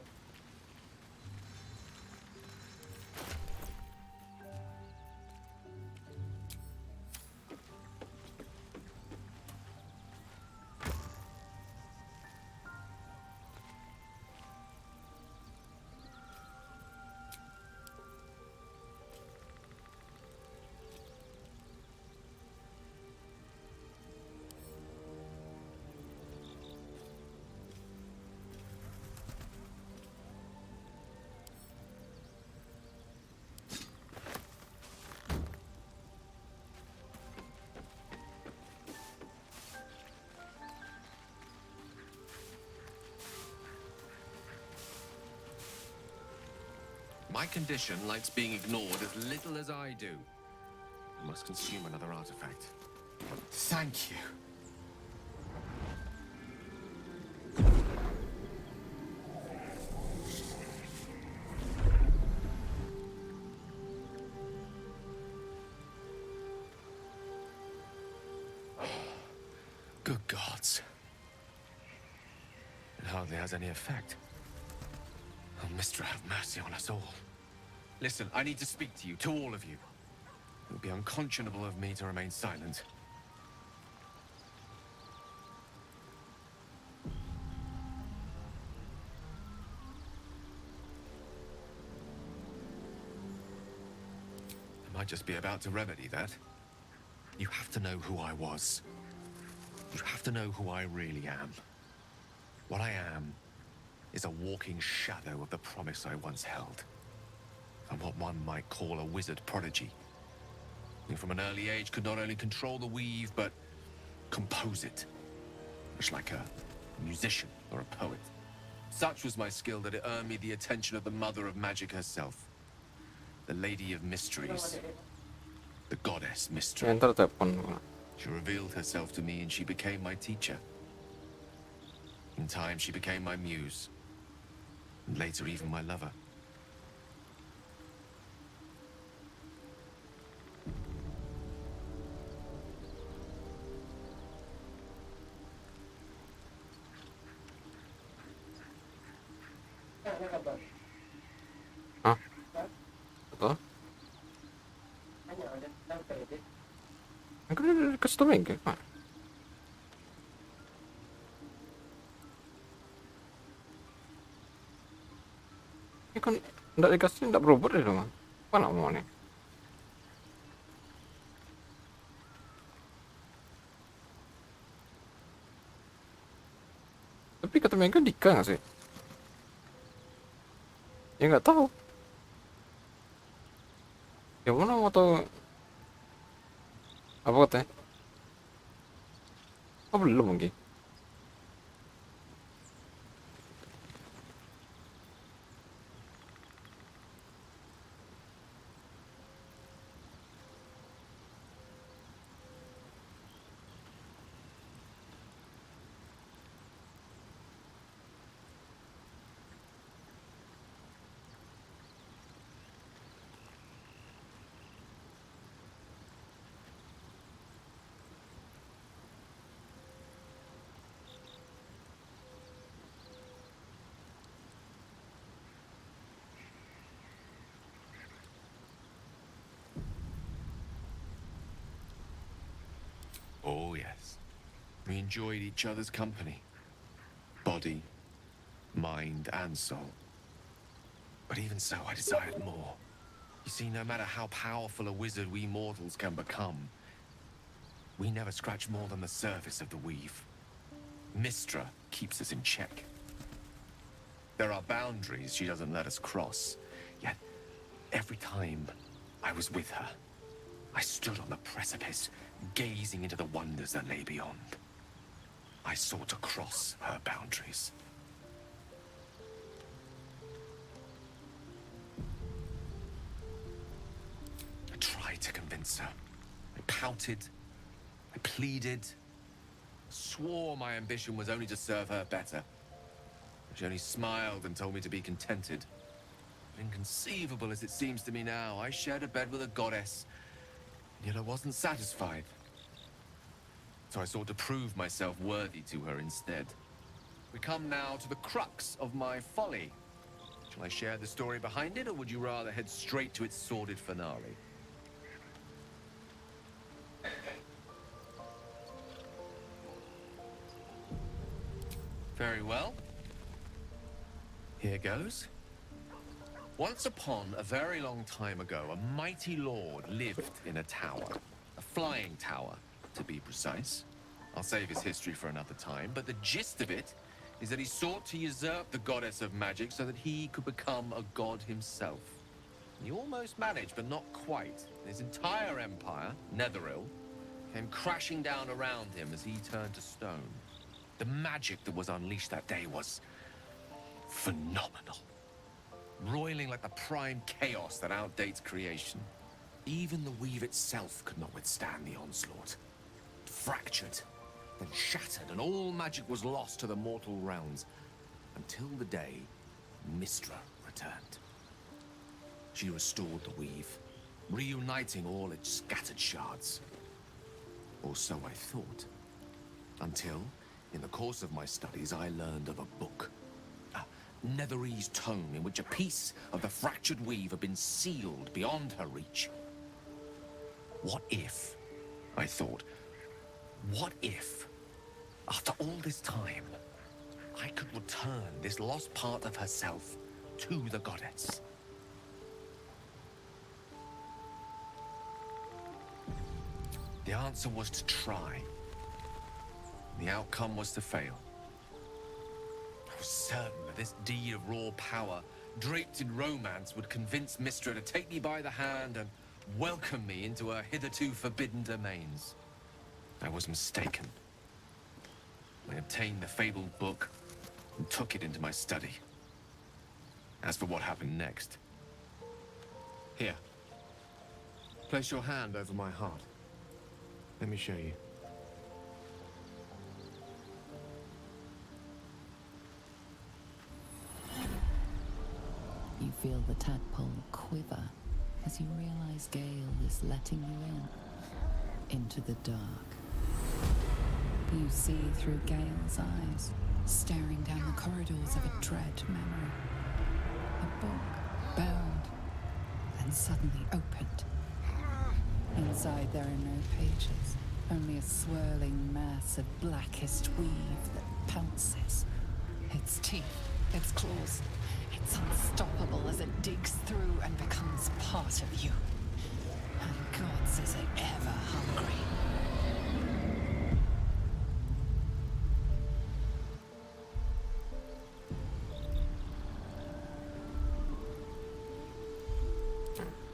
My condition likes being ignored as little as I do. I must consume another artifact. Thank you. Good gods. It hardly has any effect. Oh, Mister, have mercy on us all. Listen, I need to speak to you, to all of you. It would be unconscionable of me to remain silent. I might just be about to remedy that. You have to know who I was. You have to know who I really am. What I am is a walking shadow of the promise I once held. I'm what one might call a wizard prodigy, who from an early age could not only control the weave, but compose it, much like a musician or a poet. Such was my skill that it earned me the attention of the mother of magic herself, the Lady of Mysteries, the goddess Mystery. Ntar telepon. She revealed herself to me and she became my teacher. In time, she became my muse, and later even my lover. Hah? Betul? Kan udah dikasih tau Mega. Ini kan nggak dikasih, nggak berubah deh dong. Apa nak mau nih? Tapi kata Mega Dika nggak sih? Ya nggak tahu. Ya mana mau tahu? Apa katanya? Oh belum mungkin. We enjoyed each other's company. Body, mind, and soul. But even so, I desired more. You see, no matter how powerful a wizard we mortals can become, we never scratch more than the surface of the weave. Mystra keeps us in check. There are boundaries she doesn't let us cross, yet every time I was with her, I stood on the precipice, gazing into the wonders that lay beyond. I sought to cross her boundaries. I tried to convince her. I pouted. I pleaded. Swore my ambition was only to serve her better. She only smiled and told me to be contented. Inconceivable as it seems to me now, I shared a bed with a goddess, and yet I wasn't satisfied. So I sought to prove myself worthy to her instead. We come now to the crux of my folly. Shall I share the story behind it, or would you rather head straight to its sordid finale? Very well. Here goes. Once upon a very long time ago, a mighty lord lived in a tower. A flying tower, to be precise. I'll save his history for another time, but the gist of it is that he sought to usurp the goddess of magic so that he could become a god himself. He almost managed, but not quite. His entire empire, Netheril, came crashing down around him as he turned to stone. The magic that was unleashed that day was phenomenal. Roiling like the prime chaos that outdates creation. Even the weave itself could not withstand the onslaught. It fractured, then shattered, and all magic was lost to the mortal realms. Until the day Mystra returned. She restored the weave, reuniting all its scattered shards. Or so I thought. Until, in the course of my studies, I learned of a book. Netherese tome in which a piece of the fractured weave had been sealed beyond her reach. What if, I thought, what if, after all this time, I could return this lost part of herself to the goddess? The answer was to try. The outcome was to fail. I was certain that this deed of raw power, draped in romance, would convince Mystra to take me by the hand and welcome me into her hitherto forbidden domains. I was mistaken. I obtained the fabled book and took it into my study. As for what happened next... Here. Place your hand over my heart. Let me show you. You feel the tadpole quiver as you realize Gale is letting you into the dark. You see through Gale's eyes, staring down the corridors of a dread memory. A book, bound, and suddenly opened. Inside there are no pages, only a swirling mass of blackest weave that pounces. Its teeth, its claws, it's unstoppable as it digs through and becomes part of you. And gods, is it ever hungry.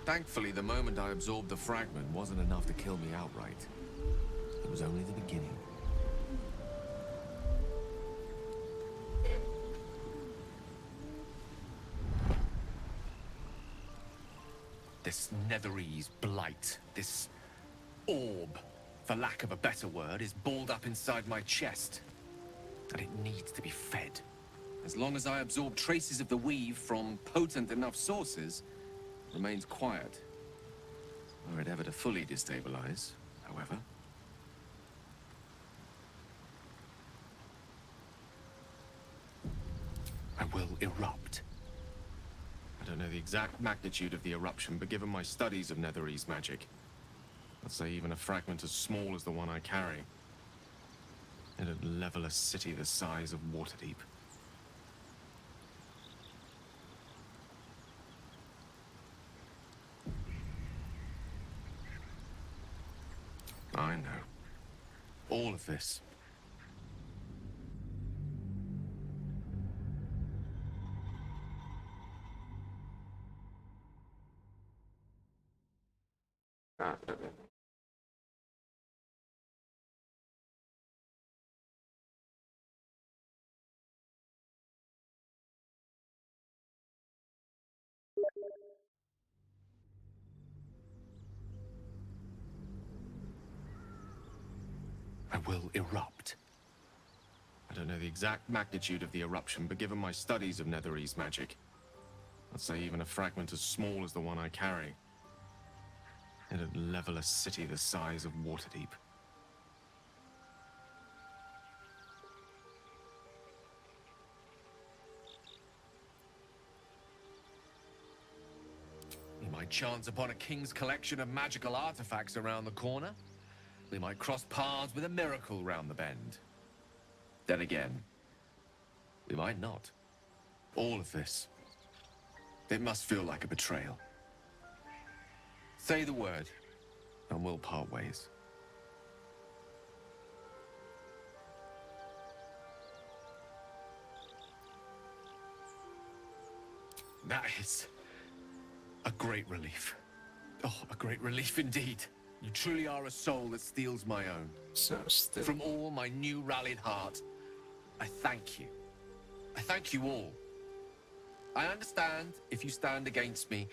Thankfully, the moment I absorbed the fragment wasn't enough to kill me outright. It was only the beginning. This Netherese blight, this orb, for lack of a better word, is balled up inside my chest. And it needs to be fed. As long as I absorb traces of the weave from potent enough sources, it remains quiet. Were it ever to fully destabilize, however. I will erupt. I don't know the exact magnitude of the eruption, but given my studies of Netherese magic, I'd say even a fragment as small as the one I carry It'd level a city the size of Waterdeep. I know. All of this. I will erupt. I don't know the exact magnitude of the eruption, but given my studies of Netherese magic, I'd say even a fragment as small as the one I carry, it'd level a city the size of Waterdeep. We might chance upon a king's collection of magical artifacts around the corner. We might cross paths with a miracle round the bend. Then again, we might not. All of this, it must feel like a betrayal. Say the word, and we'll part ways. That is a great relief. Oh, a great relief indeed. You truly are a soul that steals my own. So still. From all my new rallied heart, I thank you. I thank you all. I understand if you stand against me.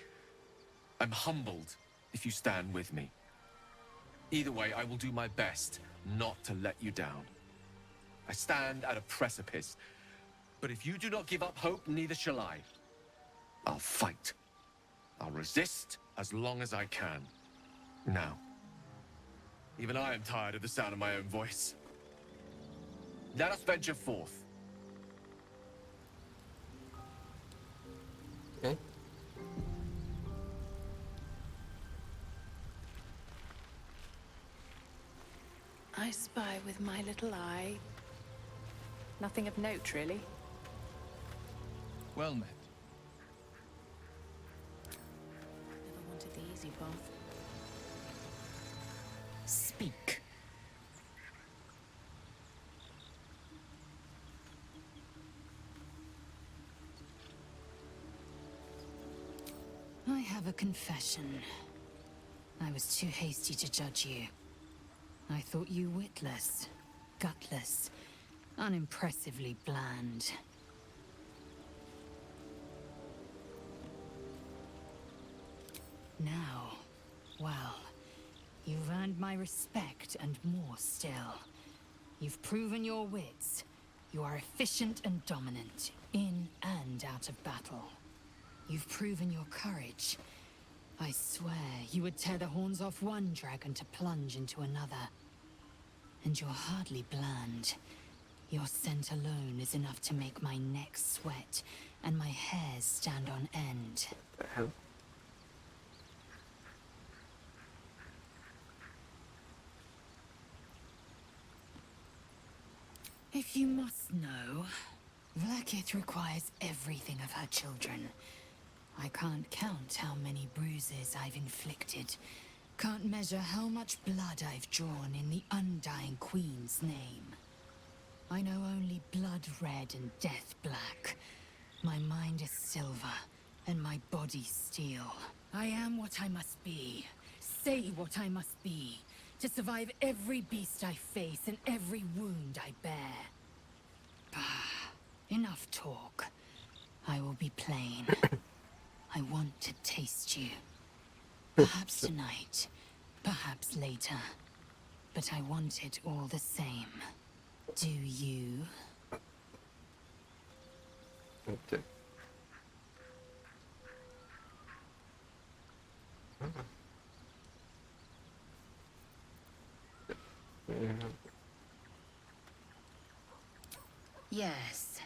I'm humbled if you stand with me. Either way, I will do my best not to let you down. I stand at a precipice, but if you do not give up hope, neither shall I. I'll fight. I'll resist as long as I can. Now, even I am tired of the sound of my own voice. Let us venture forth. Okay. I spy with my little eye. Nothing of note, really. Well met. Never wanted the easy path. Speak. I have a confession. I was too hasty to judge you. I thought you witless, gutless, unimpressively bland. Now, well, you've earned my respect and more still. You've proven your wits. You are efficient and dominant, in and out of battle. You've proven your courage. I swear you would tear the horns off one dragon to plunge into another. And you're hardly bland. Your scent alone is enough to make my neck sweat and my hairs stand on end. The hell? If you must know, Kith requires everything of her children. I can't count how many bruises I've inflicted. Can't measure how much blood I've drawn in the undying Queen's name. I know only blood red and death black. My mind is silver, and my body steel. I am what I must be. Say what I must be. To survive every beast I face and every wound I bear. Bah, enough talk. I will be plain. I want to taste you. Perhaps tonight, perhaps later. But I want it all the same. Do you? Okay. Yes.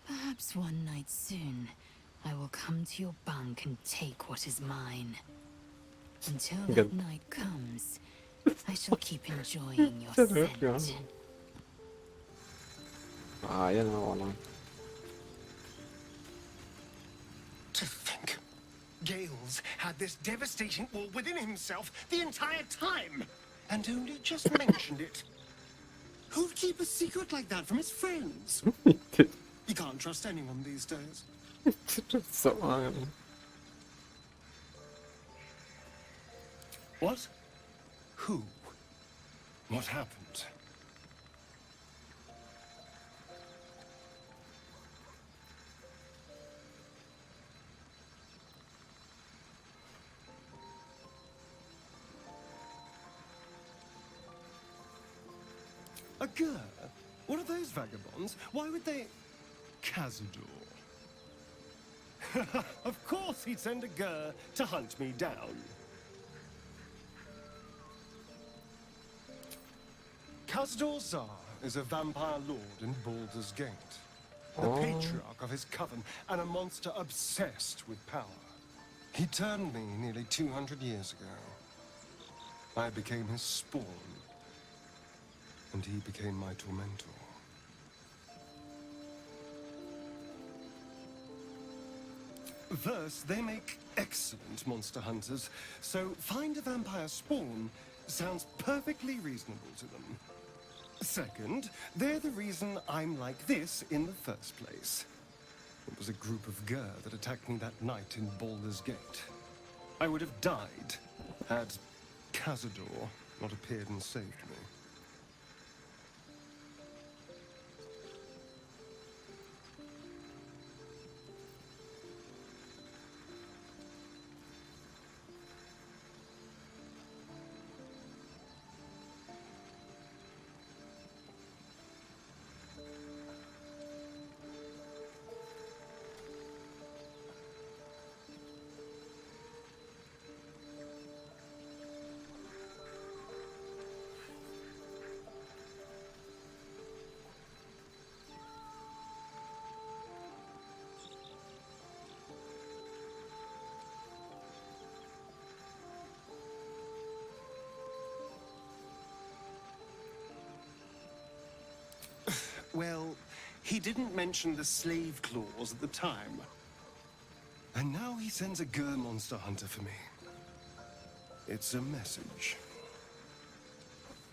Perhaps one night soon, I will come to your bunk and take what is mine. Until that Good. night comes, I shall keep enjoying your scent. Bahaya nama orang. To think, Gale's had this devastating war within himself the entire time, and only just mentioned it. Who'd keep a secret like that from his friends? You can't trust anyone these days. So, What? Who? What happened? A Gur? What are those vagabonds? Why would they... Cazador. Of course he'd send a Gur to hunt me down. Cazador Zar is a vampire lord in Baldur's Gate. The patriarch of his coven and a monster obsessed with power. He turned me nearly 200 years ago. I became his spawn. And he became my tormentor. First, they make excellent monster hunters, so find a vampire spawn sounds perfectly reasonable to them. Second, they're the reason I'm like this in the first place. It was a group of Gur that attacked me that night in Baldur's Gate. I would have died had Cazador not appeared and saved me. Well, he didn't mention the slave clause at the time. And now he sends a Gur monster hunter for me. It's a message.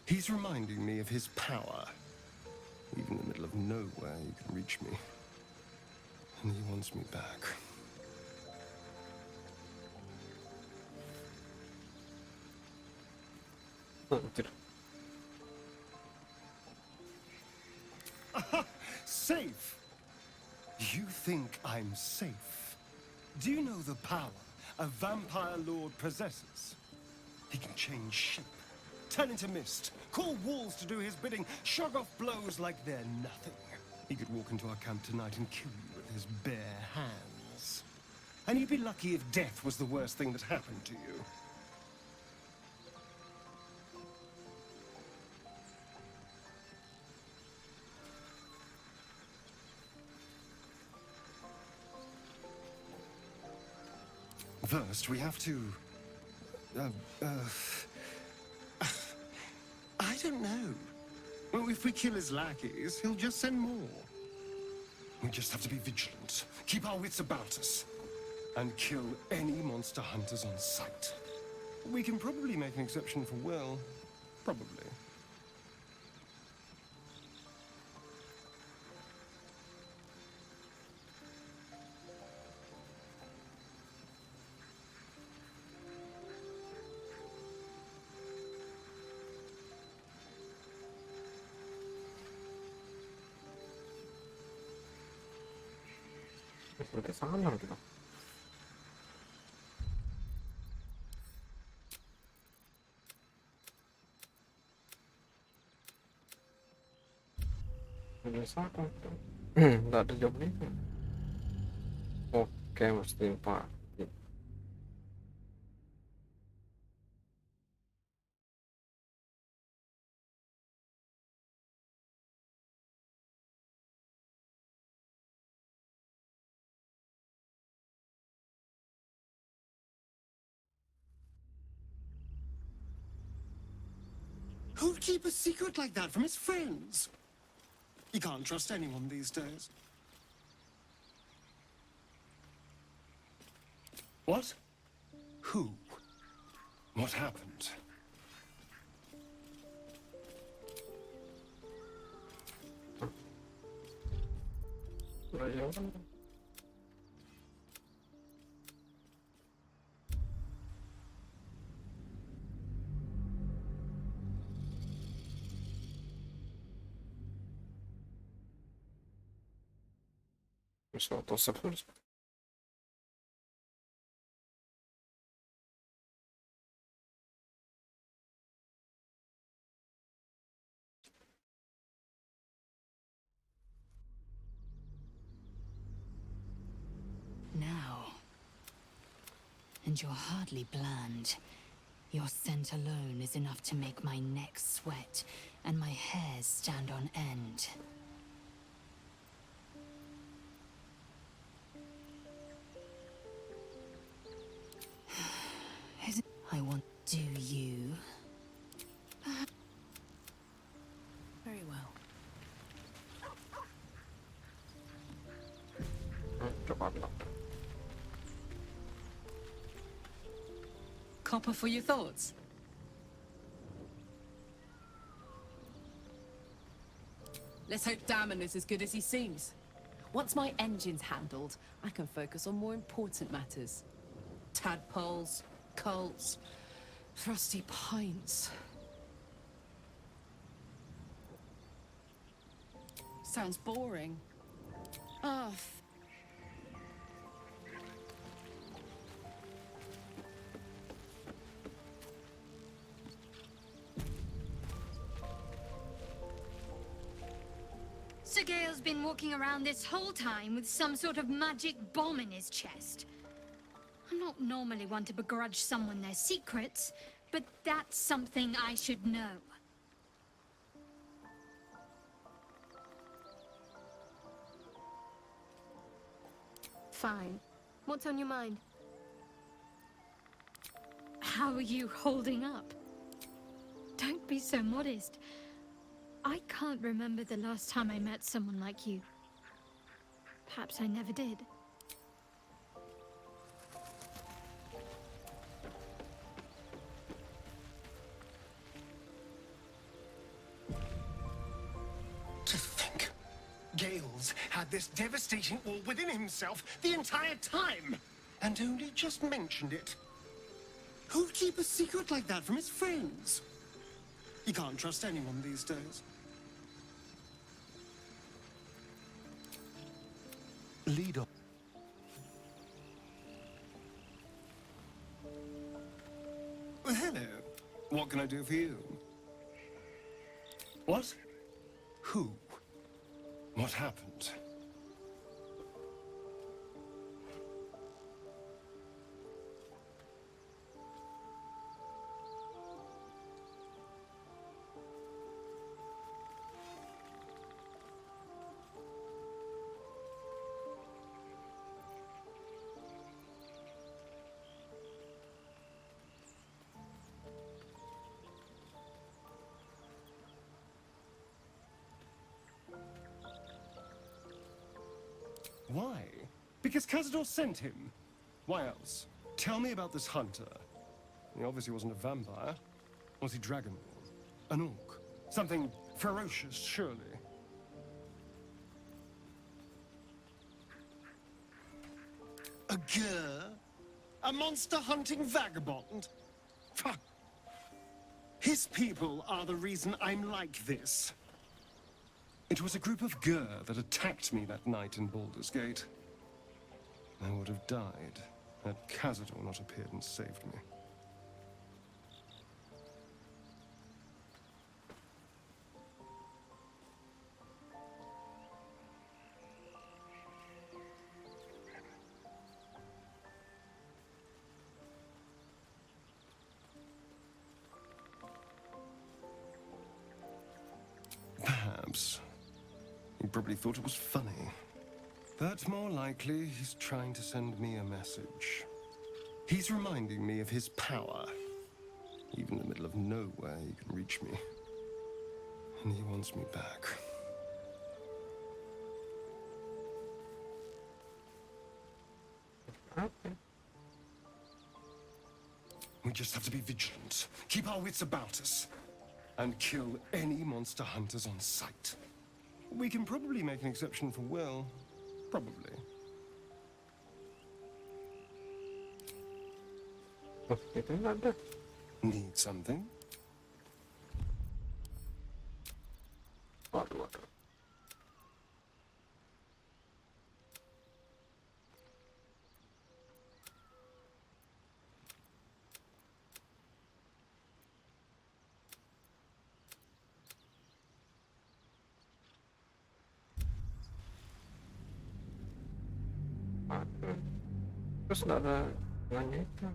He's reminding me of his power. Even in the middle of nowhere, he can reach me. And he wants me back. Safe? You think I'm safe? Do you know the power a vampire lord possesses? He can change shape, turn into mist, call walls to do his bidding, shrug off blows like they're nothing. He could walk into our camp tonight and kill you with his bare hands. And you'd be lucky if death was the worst thing that happened to you. First, we have to... I don't know. Well, if we kill his lackeys, he'll just send more. We just have to be vigilant, keep our wits about us, and kill any monster hunters on sight. We can probably make an exception for Will. Probably. Berarti salah kita. Ada salah. Nggak ada jawabnya. Oke, mesti Pak. Who'd keep a secret like that from his friends? You can't trust anyone these days. What? Who? What happened? Just not those suppose. Now. And you're hardly bland. Your scent alone is enough to make my neck sweat and my hairs stand on end. I want... Do you? Very well. Copper for your thoughts? Let's hope Dammon is as good as he seems. Once my engine's handled, I can focus on more important matters. Tadpoles, cults, thrusty pints. Sounds boring. Ah, Sir Gale's been walking around this whole time with some sort of magic bomb in his chest. I'm not normally one to begrudge someone their secrets, but that's something I should know. Fine. What's on your mind? How are you holding up? Don't be so modest. I can't remember the last time I met someone like you. Perhaps I never did. To think, Gale's had this devastating war within himself the entire time, and only just mentioned it. Who'd keep a secret like that from his friends? You can't trust anyone these days. Lead on. Well, hello. What can I do for you? What? Who? What happened? Why? Because Cazador sent him. Why else? Tell me about this hunter. He obviously wasn't a vampire. Was he dragonborn? An orc? Something ferocious, surely. A Gur? A monster-hunting vagabond? Pah. His people are the reason I'm like this. It was a group of Gur that attacked me that night in Baldur's Gate. I would have died had Cazador not appeared and saved me. Perhaps. He probably thought it was funny. But more likely, he's trying to send me a message. He's reminding me of his power. Even in the middle of nowhere, he can reach me. And he wants me back. Okay. We just have to be vigilant, keep our wits about us, and kill any monster hunters on sight. We can probably make an exception for Will. Probably. Oh, itu nggak ada. Need something? Waduh, waduh. Waduh. Terus nggak ada nanya itu.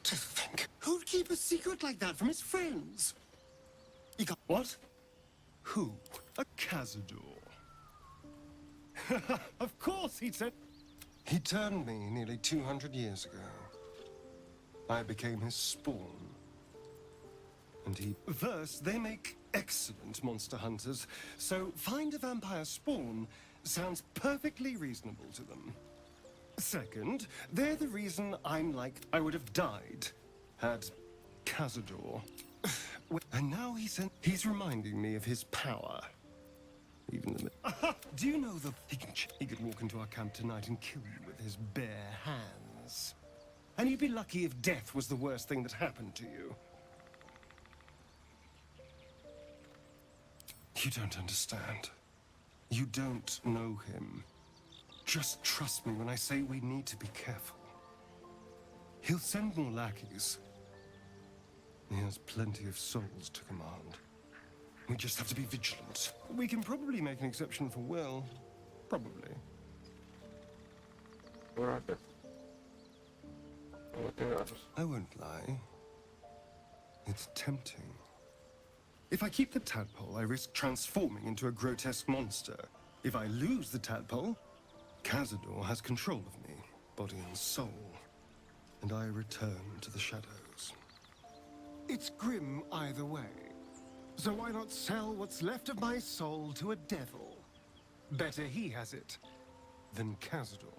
To think, who'd keep a secret like that from his friends? He got what? Who? A Cazador. Of course, he said. He turned me nearly 200 years ago. I became his spawn. And he... First, they make excellent monster hunters, so find a vampire spawn sounds perfectly reasonable to them. Second, they're the reason I'm like I would have died had Cazador. And now he's reminding me of his power. Even the... Do you know that he could walk into our camp tonight and kill you with his bare hands? And you'd be lucky if death was the worst thing that happened to you. You don't understand. You don't know him. Just trust me when I say we need to be careful. He'll send more lackeys. He has plenty of souls to command. We just have to be vigilant. We can probably make an exception for Will. Probably. Where are they? Oh, there are. I won't lie. It's tempting. If I keep the tadpole, I risk transforming into a grotesque monster. If I lose the tadpole, Cazador has control of me, body and soul, and I return to the shadows. It's grim either way, so why not sell what's left of my soul to a devil? Better he has it than Cazador.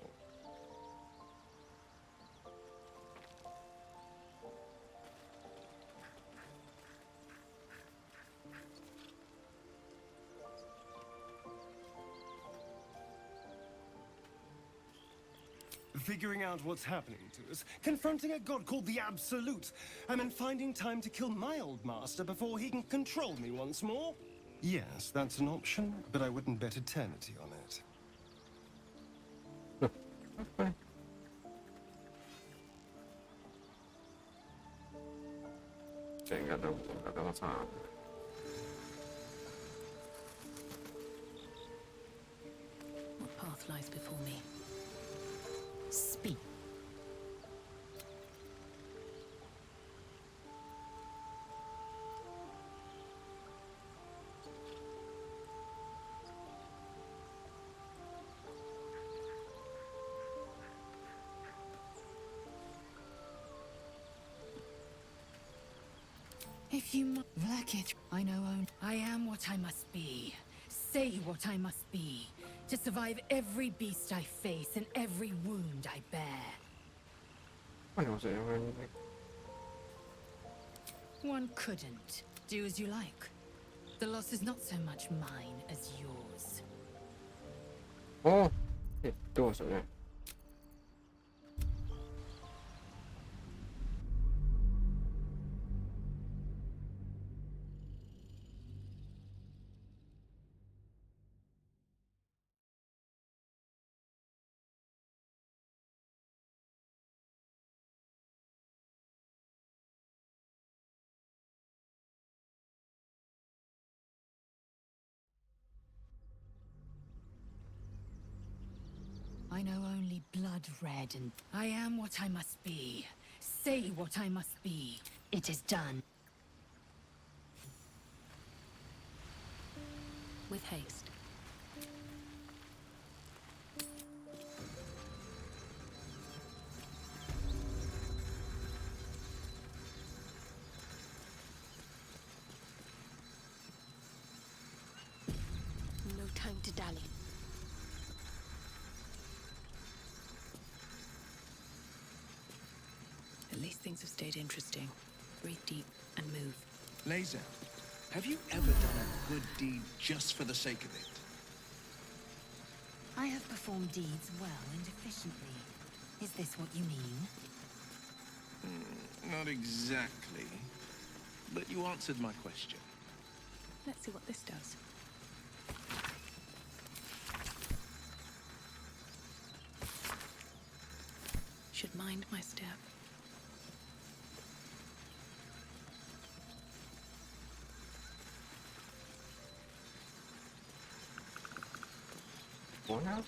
Figuring out what's happening to us, confronting a god called the Absolute, and then finding time to kill my old master before he can control me once more? Yes, that's an option, but I wouldn't bet eternity on it. Okay. Okay, nggak ada masalah. What path lies before me? Speak. If you Vlakith, I know I am what I must be. Say what I must be. To survive every beast I face and every wound I bear. Mana maksudnya orang ni? One couldn't. Do as you like. The loss is not so much mine as yours. Oh, itu maksudnya. I know only blood red, and I am what I must be. Say what I must be. It is done. with haste. No time to dally. At least things have stayed interesting. Breathe deep and move. Lae'zel, have you ever done a good deed just for the sake of it? I have performed deeds well and efficiently. Is this what you mean? Not exactly. But you answered my question. Let's see what this does. Should mind my step. What else?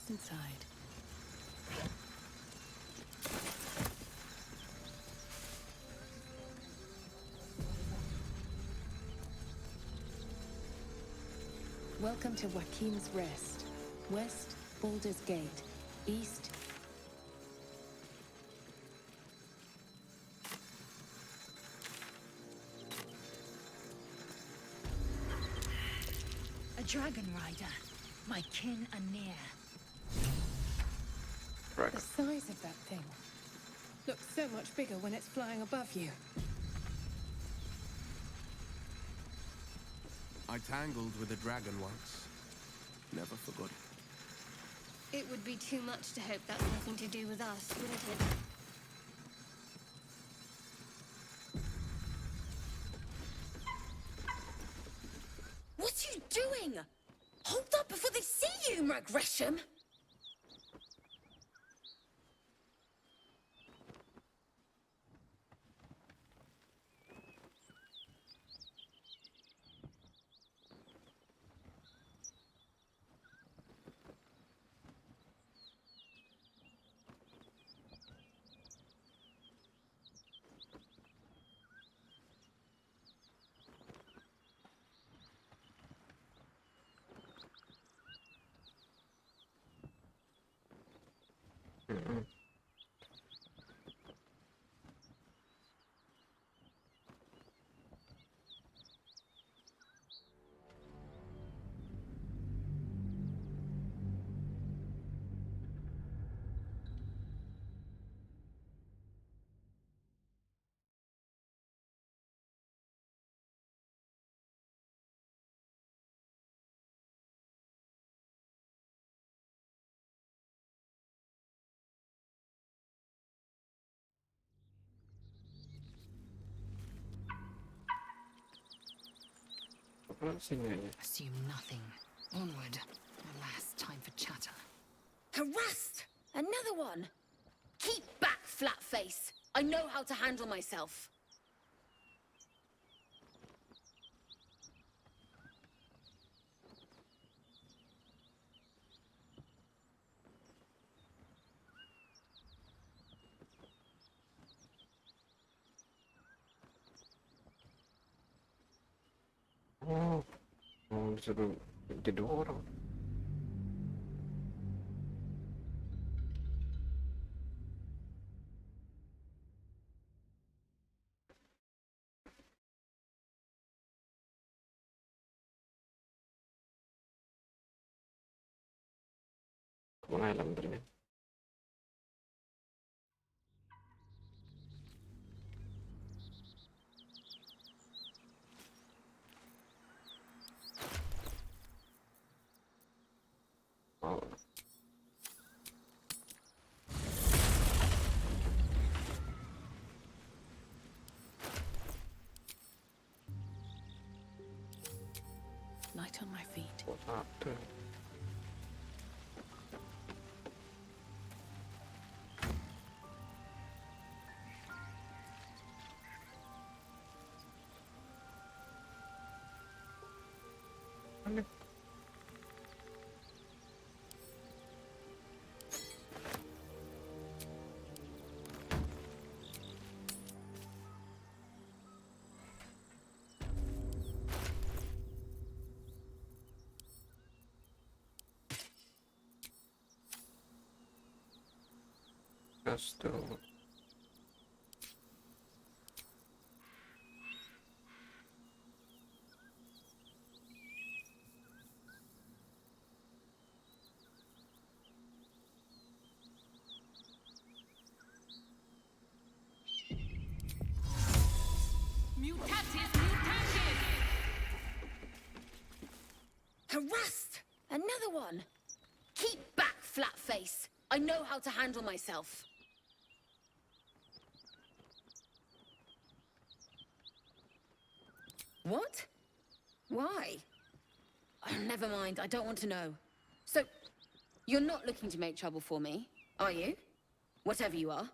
What's inside? Welcome to Joaquin's Rest. West, Baldur's Gate. East, A dragon rider. My kin are near. Right. the size of that thing looks so much bigger when it's flying above you. I tangled with a dragon once. Never forgot it. It would be too much to hope that's nothing to do with us, wouldn't it? What are you doing? Hold up before they see you, Gresham! Assume nothing. Onward. Alas, time for chatter. Harassed! Another one! Keep back, flat-face! I know how to handle myself. Oh, disuruh jadi dua orang. Kemana alam berani? itu. Just to Mutatis! Harassed! Another one! Keep back, Flatface! I know how to handle myself. What? Why? Oh, never mind, I don't want to know. So, you're not looking to make trouble for me, are you? Whatever you are.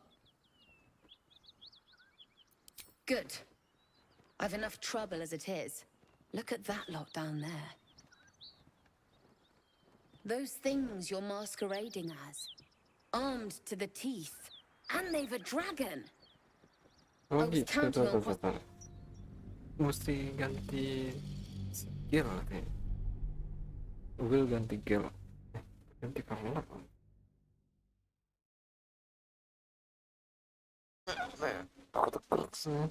Good. I've enough trouble as it is. Look at that lot down there. Those things you're masquerading as. Armed to the teeth. And they've a dragon. oh I was gitu, counting on mesti ganti skill nih. Will ganti Gale. Ganti color. Aku terpaksa.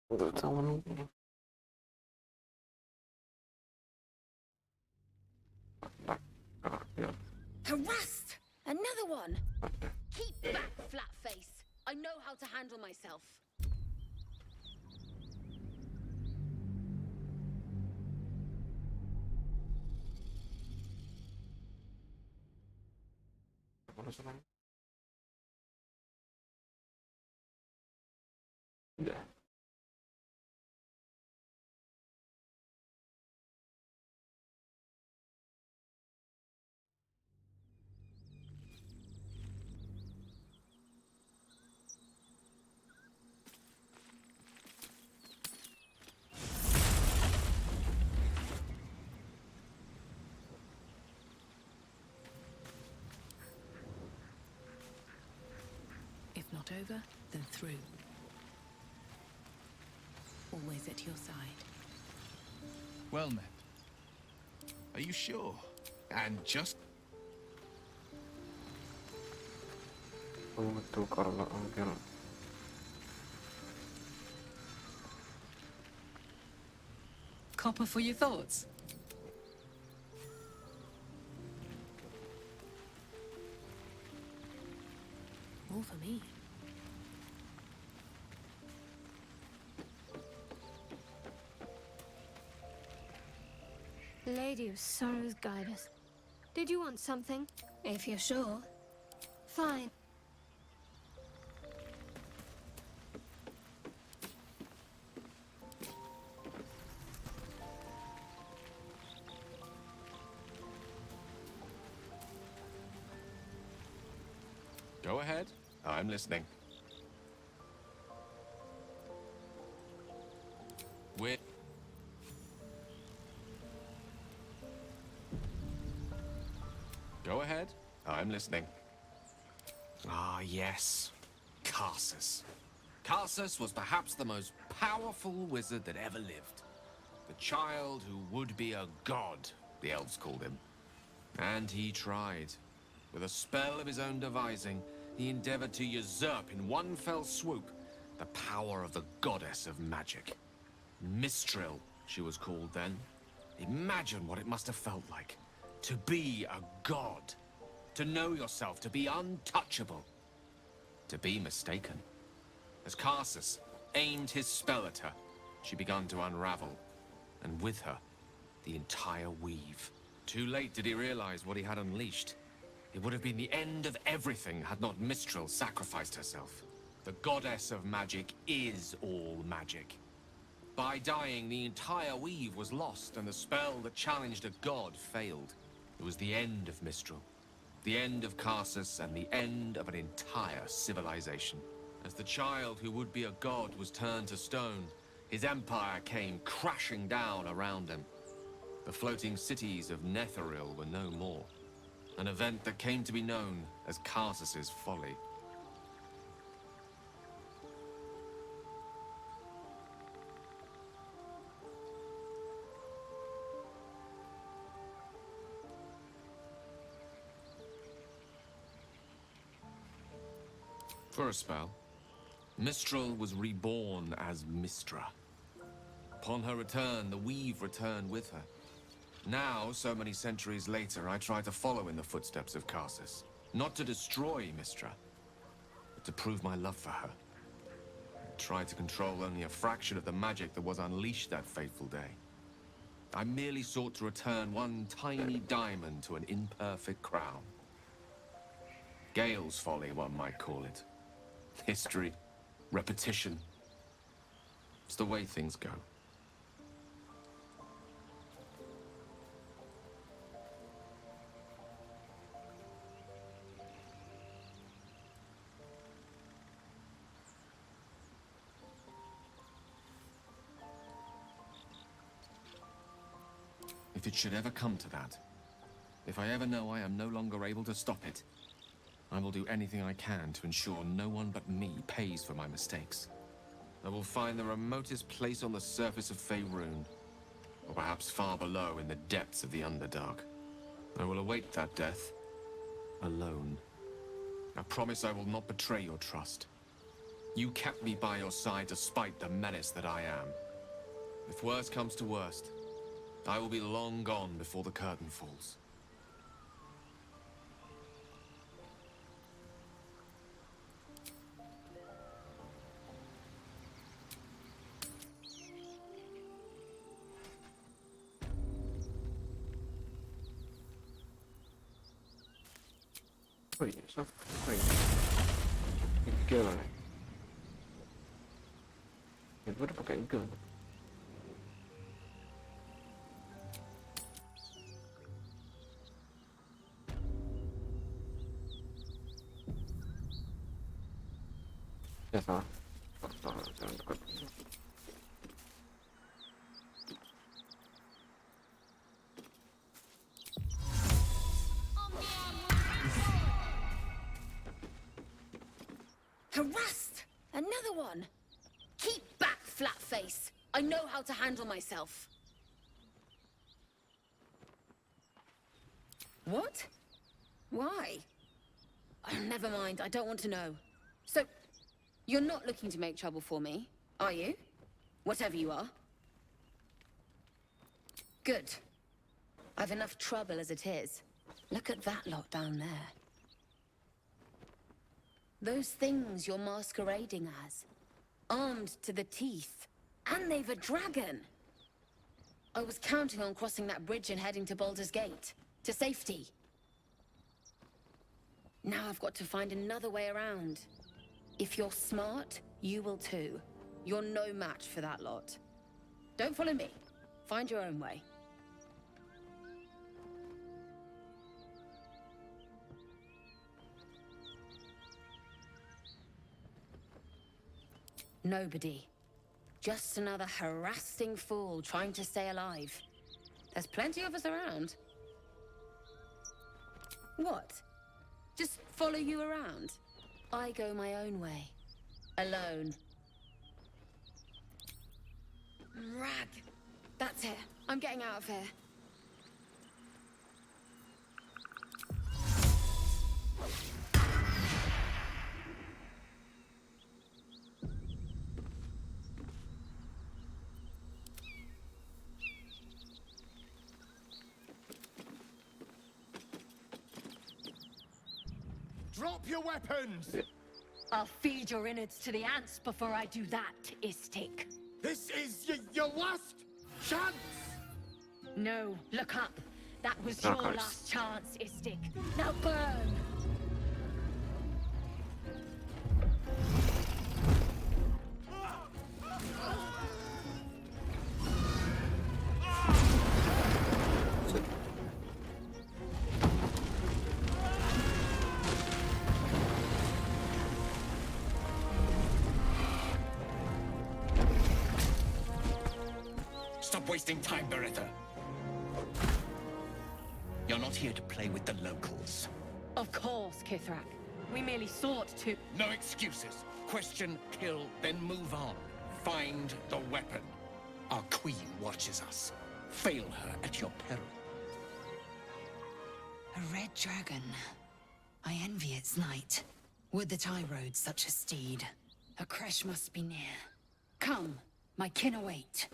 Untuk sama nunggu. Harassed! Another one! Keep back, Flatface! I know how to handle myself. Udah. If not over, then through. Always at your side. Well met. Are you sure? And just... Betul kalau Gale. Copper for your thoughts? More for me. Lady of Sorrows, guide us. Did you want something? If you're sure. Fine. Go ahead. I'm listening. We're... Go ahead. I'm listening. Ah, yes. Karsus. Karsus was perhaps the most powerful wizard that ever lived. The child who would be a god, the elves called him. And he tried. With a spell of his own devising, he endeavored to usurp in one fell swoop the power of the goddess of magic. Mistral, she was called then. Imagine what it must have felt like. To be a god. To know yourself, to be untouchable. To be mistaken. As Karsus aimed his spell at her, she began to unravel. And with her, the entire weave. Too late did he realize what he had unleashed. It would have been the end of everything had not Mistral sacrificed herself. The goddess of magic is all magic. By dying, the entire weave was lost, and the spell that challenged a god failed. It was the end of Mistral, the end of Karsus, and the end of an entire civilization. As the child who would be a god was turned to stone, his empire came crashing down around him. The floating cities of Netheril were no more. An event that came to be known as Karsus's folly. For a spell, Mistral was reborn as Mistra. Upon her return, the weave returned with her. Now, so many centuries later, I try to follow in the footsteps of Karsus. Not to destroy Mistra, but to prove my love for her. I try to control only a fraction of the magic that was unleashed that fateful day. I merely sought to return one tiny diamond to an imperfect crown. Gale's folly, one might call it. History, repetition. It's the way things go. If it should ever come to that, if I ever know I am no longer able to stop it, I will do anything I can to ensure no one but me pays for my mistakes. I will find the remotest place on the surface of Faerun, or perhaps far below in the depths of the Underdark. I will await that death, alone. I promise I will not betray your trust. You kept me by your side despite the menace that I am. If worst comes to worst, I will be long gone before the curtain falls. Oj, så. Oj. Gale. Jag borde plocka en guld. Det är så. Harassed! Another one! Keep back, flat-face! I know how to handle myself. What? Why? Oh, never mind, I don't want to know. So, you're not looking to make trouble for me, are you? Whatever you are. Good. I've enough trouble as it is. Look at that lot down there. Those things you're masquerading as. Armed to the teeth. And they've a dragon! I was counting on crossing that bridge and heading to Baldur's Gate. To safety. Now I've got to find another way around. If you're smart, you will too. You're no match for that lot. Don't follow me. Find your own way. Nobody. Just another harassing fool trying to stay alive. There's plenty of us around. What? Just follow you around? I go my own way. Alone. Rag. That's it. I'm getting out of here. Drop your weapons! I'll feed your innards to the ants before I do that, Istik. This is your last chance! No, look up. That was your Okay. last chance, Istik. Now burn! Stop wasting time, Beretta. You're not here to play with the locals. Of course, Kith'rak. We merely sought to... No excuses. Question, kill, then move on. Find the weapon. Our queen watches us. Fail her at your peril. A red dragon. I envy its light. Would that I rode such a steed. A crash must be near. Come, my kin await.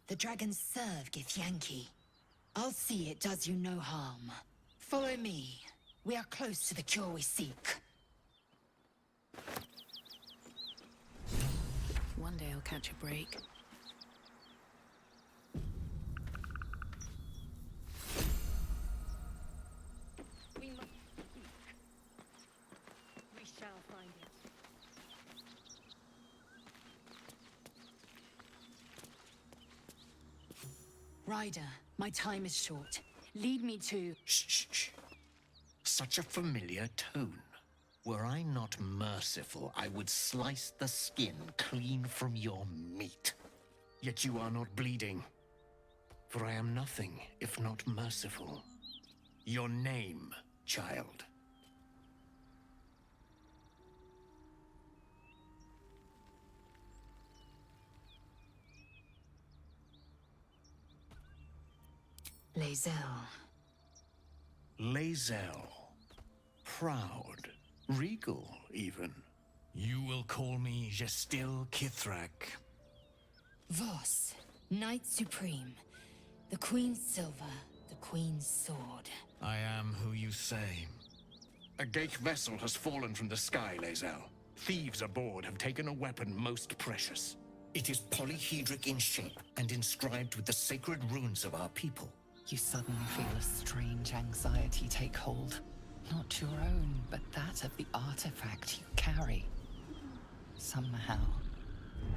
The dragons serve Githyanki. I'll see it does you no harm. Follow me. We are close to the cure we seek. One day I'll catch a break. We must speak. We shall find it. Ryder, my time is short. Lead me to... Shh, shh, shh. Such a familiar tone. Were I not merciful, I would slice the skin clean from your meat. Yet you are not bleeding. For I am nothing if not merciful. Your name, child. Lae'zel. Lae'zel. Proud. Regal, even. You will call me Gestil Kith'rak. Voss, Knight Supreme. The Queen's silver, the Queen's sword. I am who you say. A Ghaik vessel has fallen from the sky, Lae'zel. Thieves aboard have taken a weapon most precious. It is polyhedric in shape and inscribed with the sacred runes of our people. You suddenly feel a strange anxiety take hold. Not your own, but that of the artifact you carry. Somehow,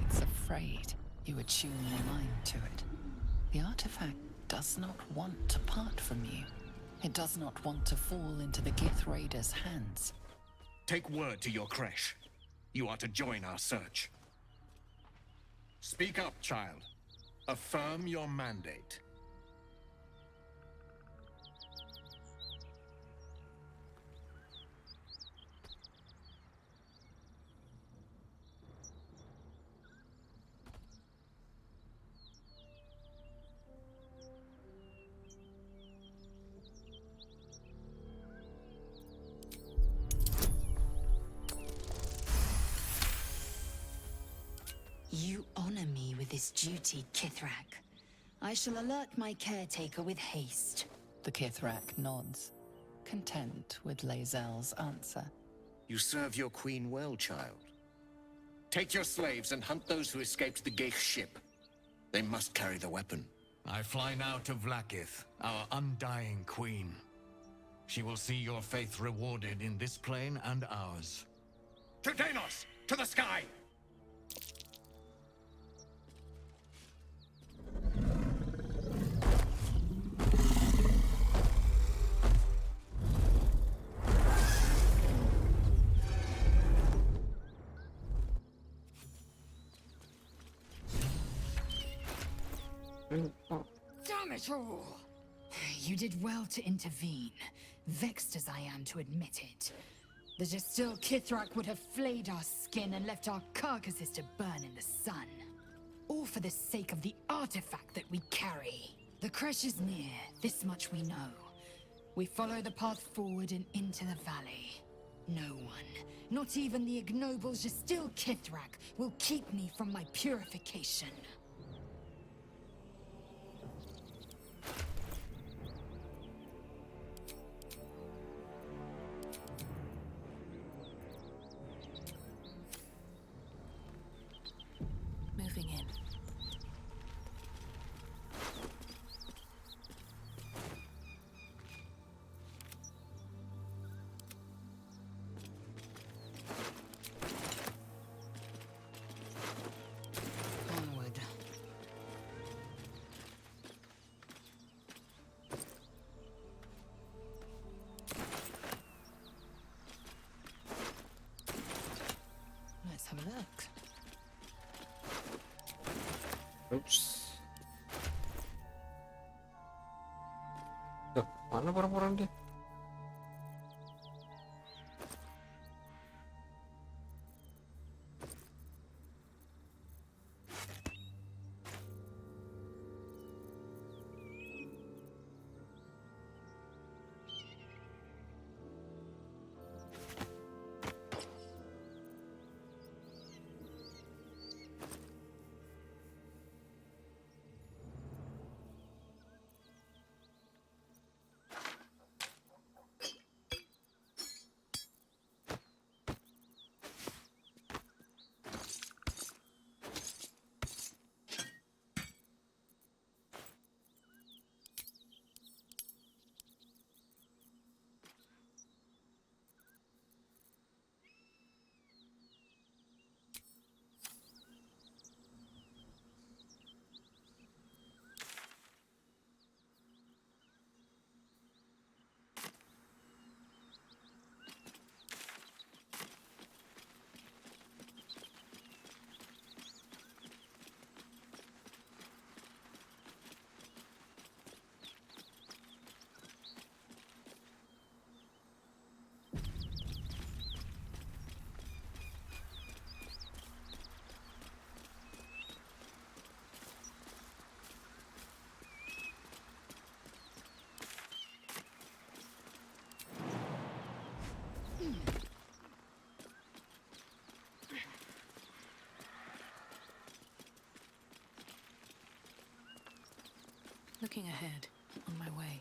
it's afraid you attune your mind to it. The artifact does not want to part from you. It does not want to fall into the Gith Raiders' hands. Take word to your creche. You are to join our search. Speak up, child. Affirm your mandate. You honor me with this duty, Kith'rak. I shall alert my caretaker with haste. The Kith'rak nods, content with Lae'zel's answer. You serve your queen well, child. Take your slaves and hunt those who escaped the Ghaik ship. They must carry the weapon. I fly now to Vlaakith, our undying queen. She will see your faith rewarded in this plane and ours. To Danos! To the sky! Damn it all! You did well to intervene, vexed as I am to admit it. The Gestil Kith'rak would have flayed our skin and left our carcasses to burn in the sun. All for the sake of the artifact that we carry. The crash is near, this much we know. We follow the path forward and into the valley. No one, not even the ignoble Gestil Kith'rak, will keep me from my purification. Tuh, mana orang-orang dia? Looking ahead, on my way.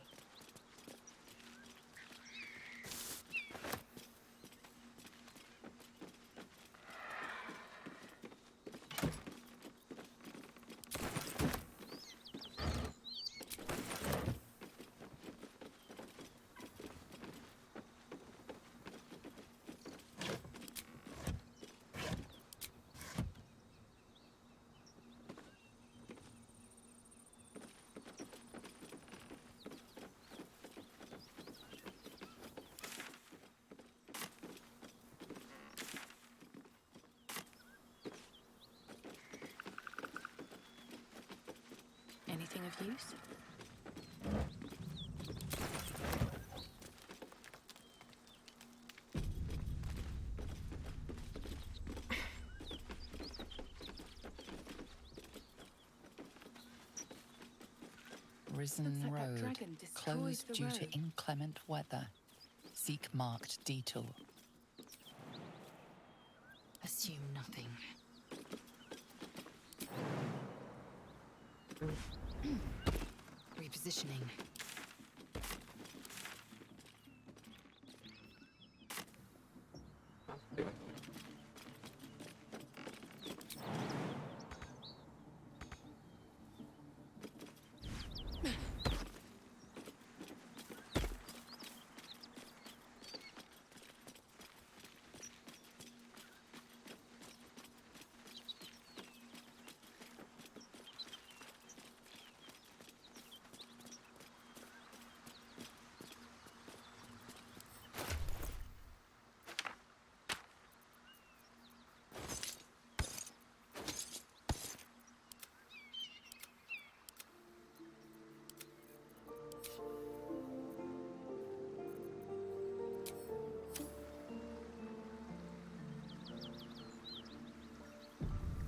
Anything of use? Risen Looks like that Road, dragon destroyed closed the due road. to inclement weather. Seek marked detour. Assume nothing. Repositioning.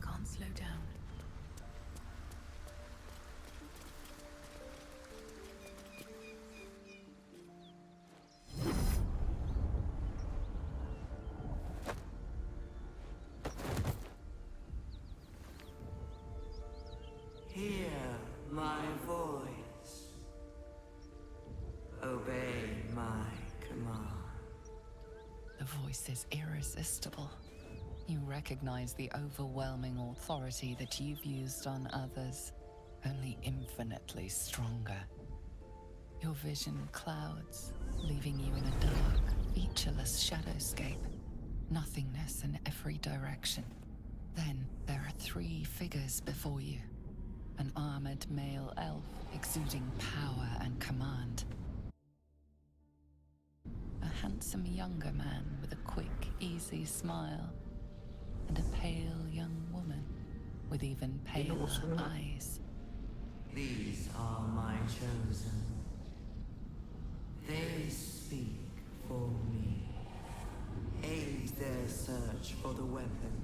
Can't slow down. Hear my voice. Obey my command. The voice is irresistible. You recognize the overwhelming authority that you've used on others, only infinitely stronger. Your vision clouds, leaving you in a dark, featureless shadowscape. Nothingness in every direction. Then there are three figures before you. An armored male elf exuding power and command. A handsome younger man with a quick, easy smile. And a pale young woman with even paler eyes. These are my chosen. search for the weapon,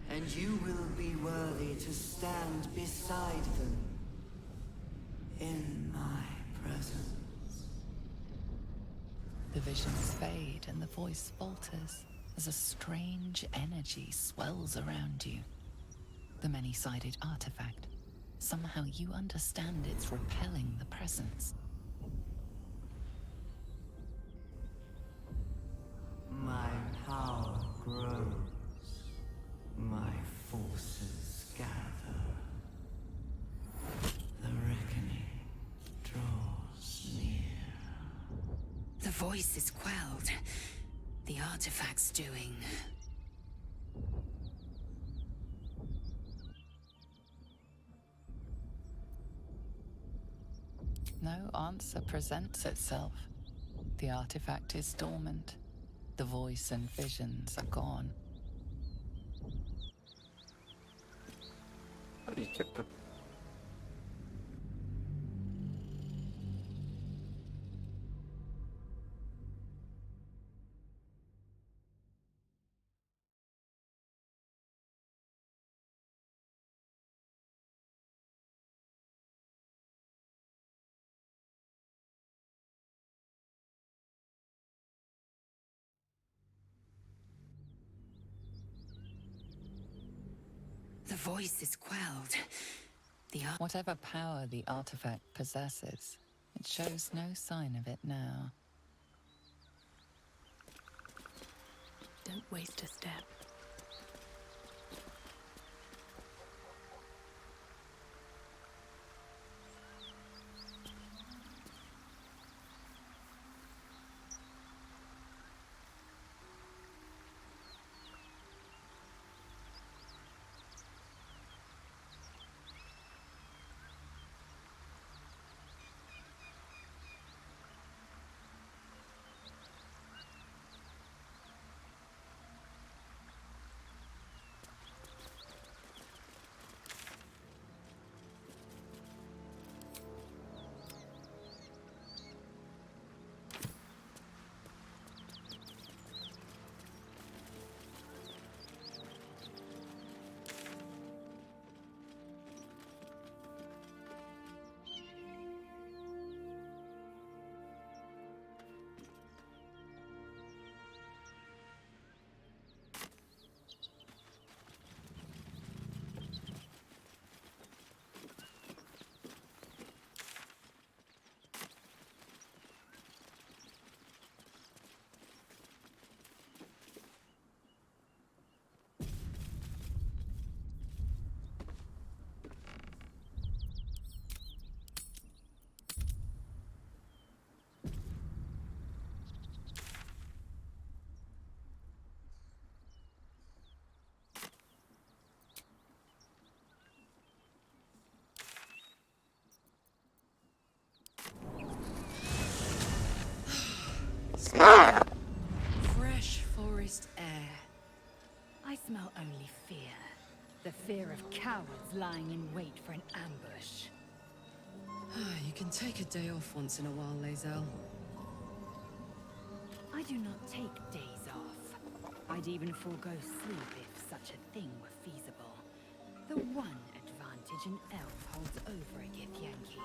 and you will be worthy to stand beside them in my presence. The visions fade and the voice falters as a strange energy swells around you. The many-sided artifact. Somehow you understand it's repelling the presence. My power grows. My forces gather. The reckoning draws near. The voice is quelled. The artifact's doing. No answer presents itself. The artifact is dormant. The voice and visions are gone. Chapter. The voice is quelled. Whatever power the artifact possesses, it shows no sign of it now. Don't waste a step. Fresh forest air. I smell only fear. The fear of cowards lying in wait for an ambush. You can take a day off once in a while, Lae'zel. I do not take days off. I'd even forego sleep if such a thing were feasible. The one advantage an elf holds over a Githyanki.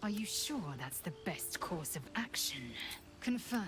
Are you sure that's the best course of action? Confirm.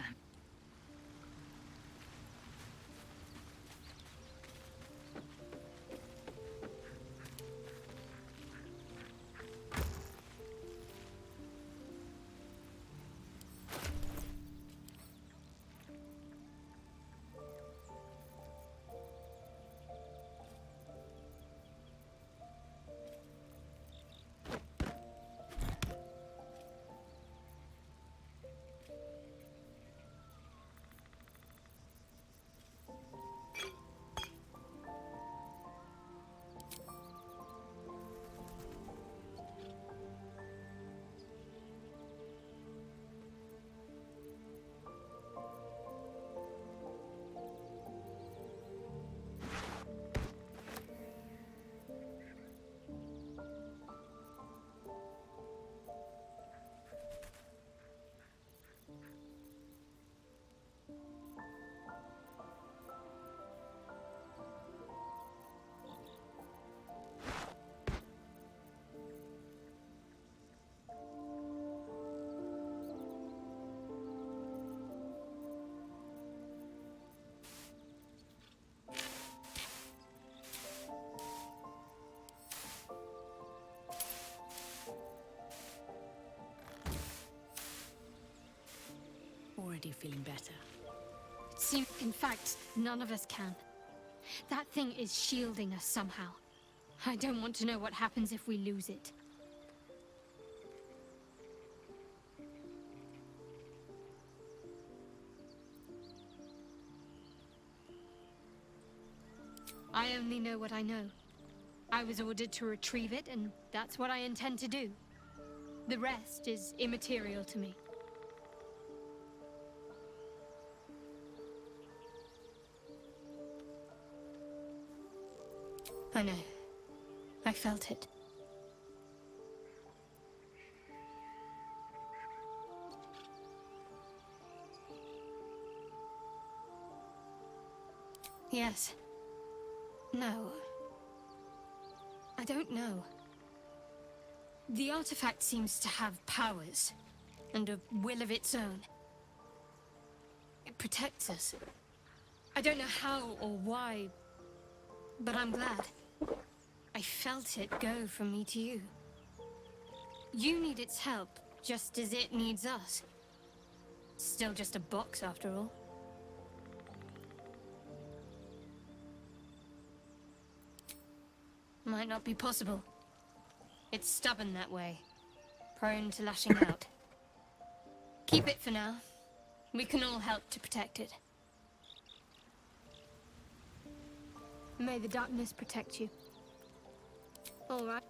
Already feeling better. It seems, in fact, none of us can. That thing is shielding us somehow. I don't want to know what happens if we lose it. I only know what I know. I was ordered to retrieve it, and that's what I intend to do. The rest is immaterial to me. I know. I felt it. Yes. No. I don't know. The artifact seems to have powers, and a will of its own. It protects us. I don't know how or why, but I'm glad. I felt it go from me to you. You need its help, just as it needs us. Still just a box, after all. Might not be possible. It's stubborn that way. Prone to lashing out. Keep it for now. We can all help to protect it. May the darkness protect you. All right.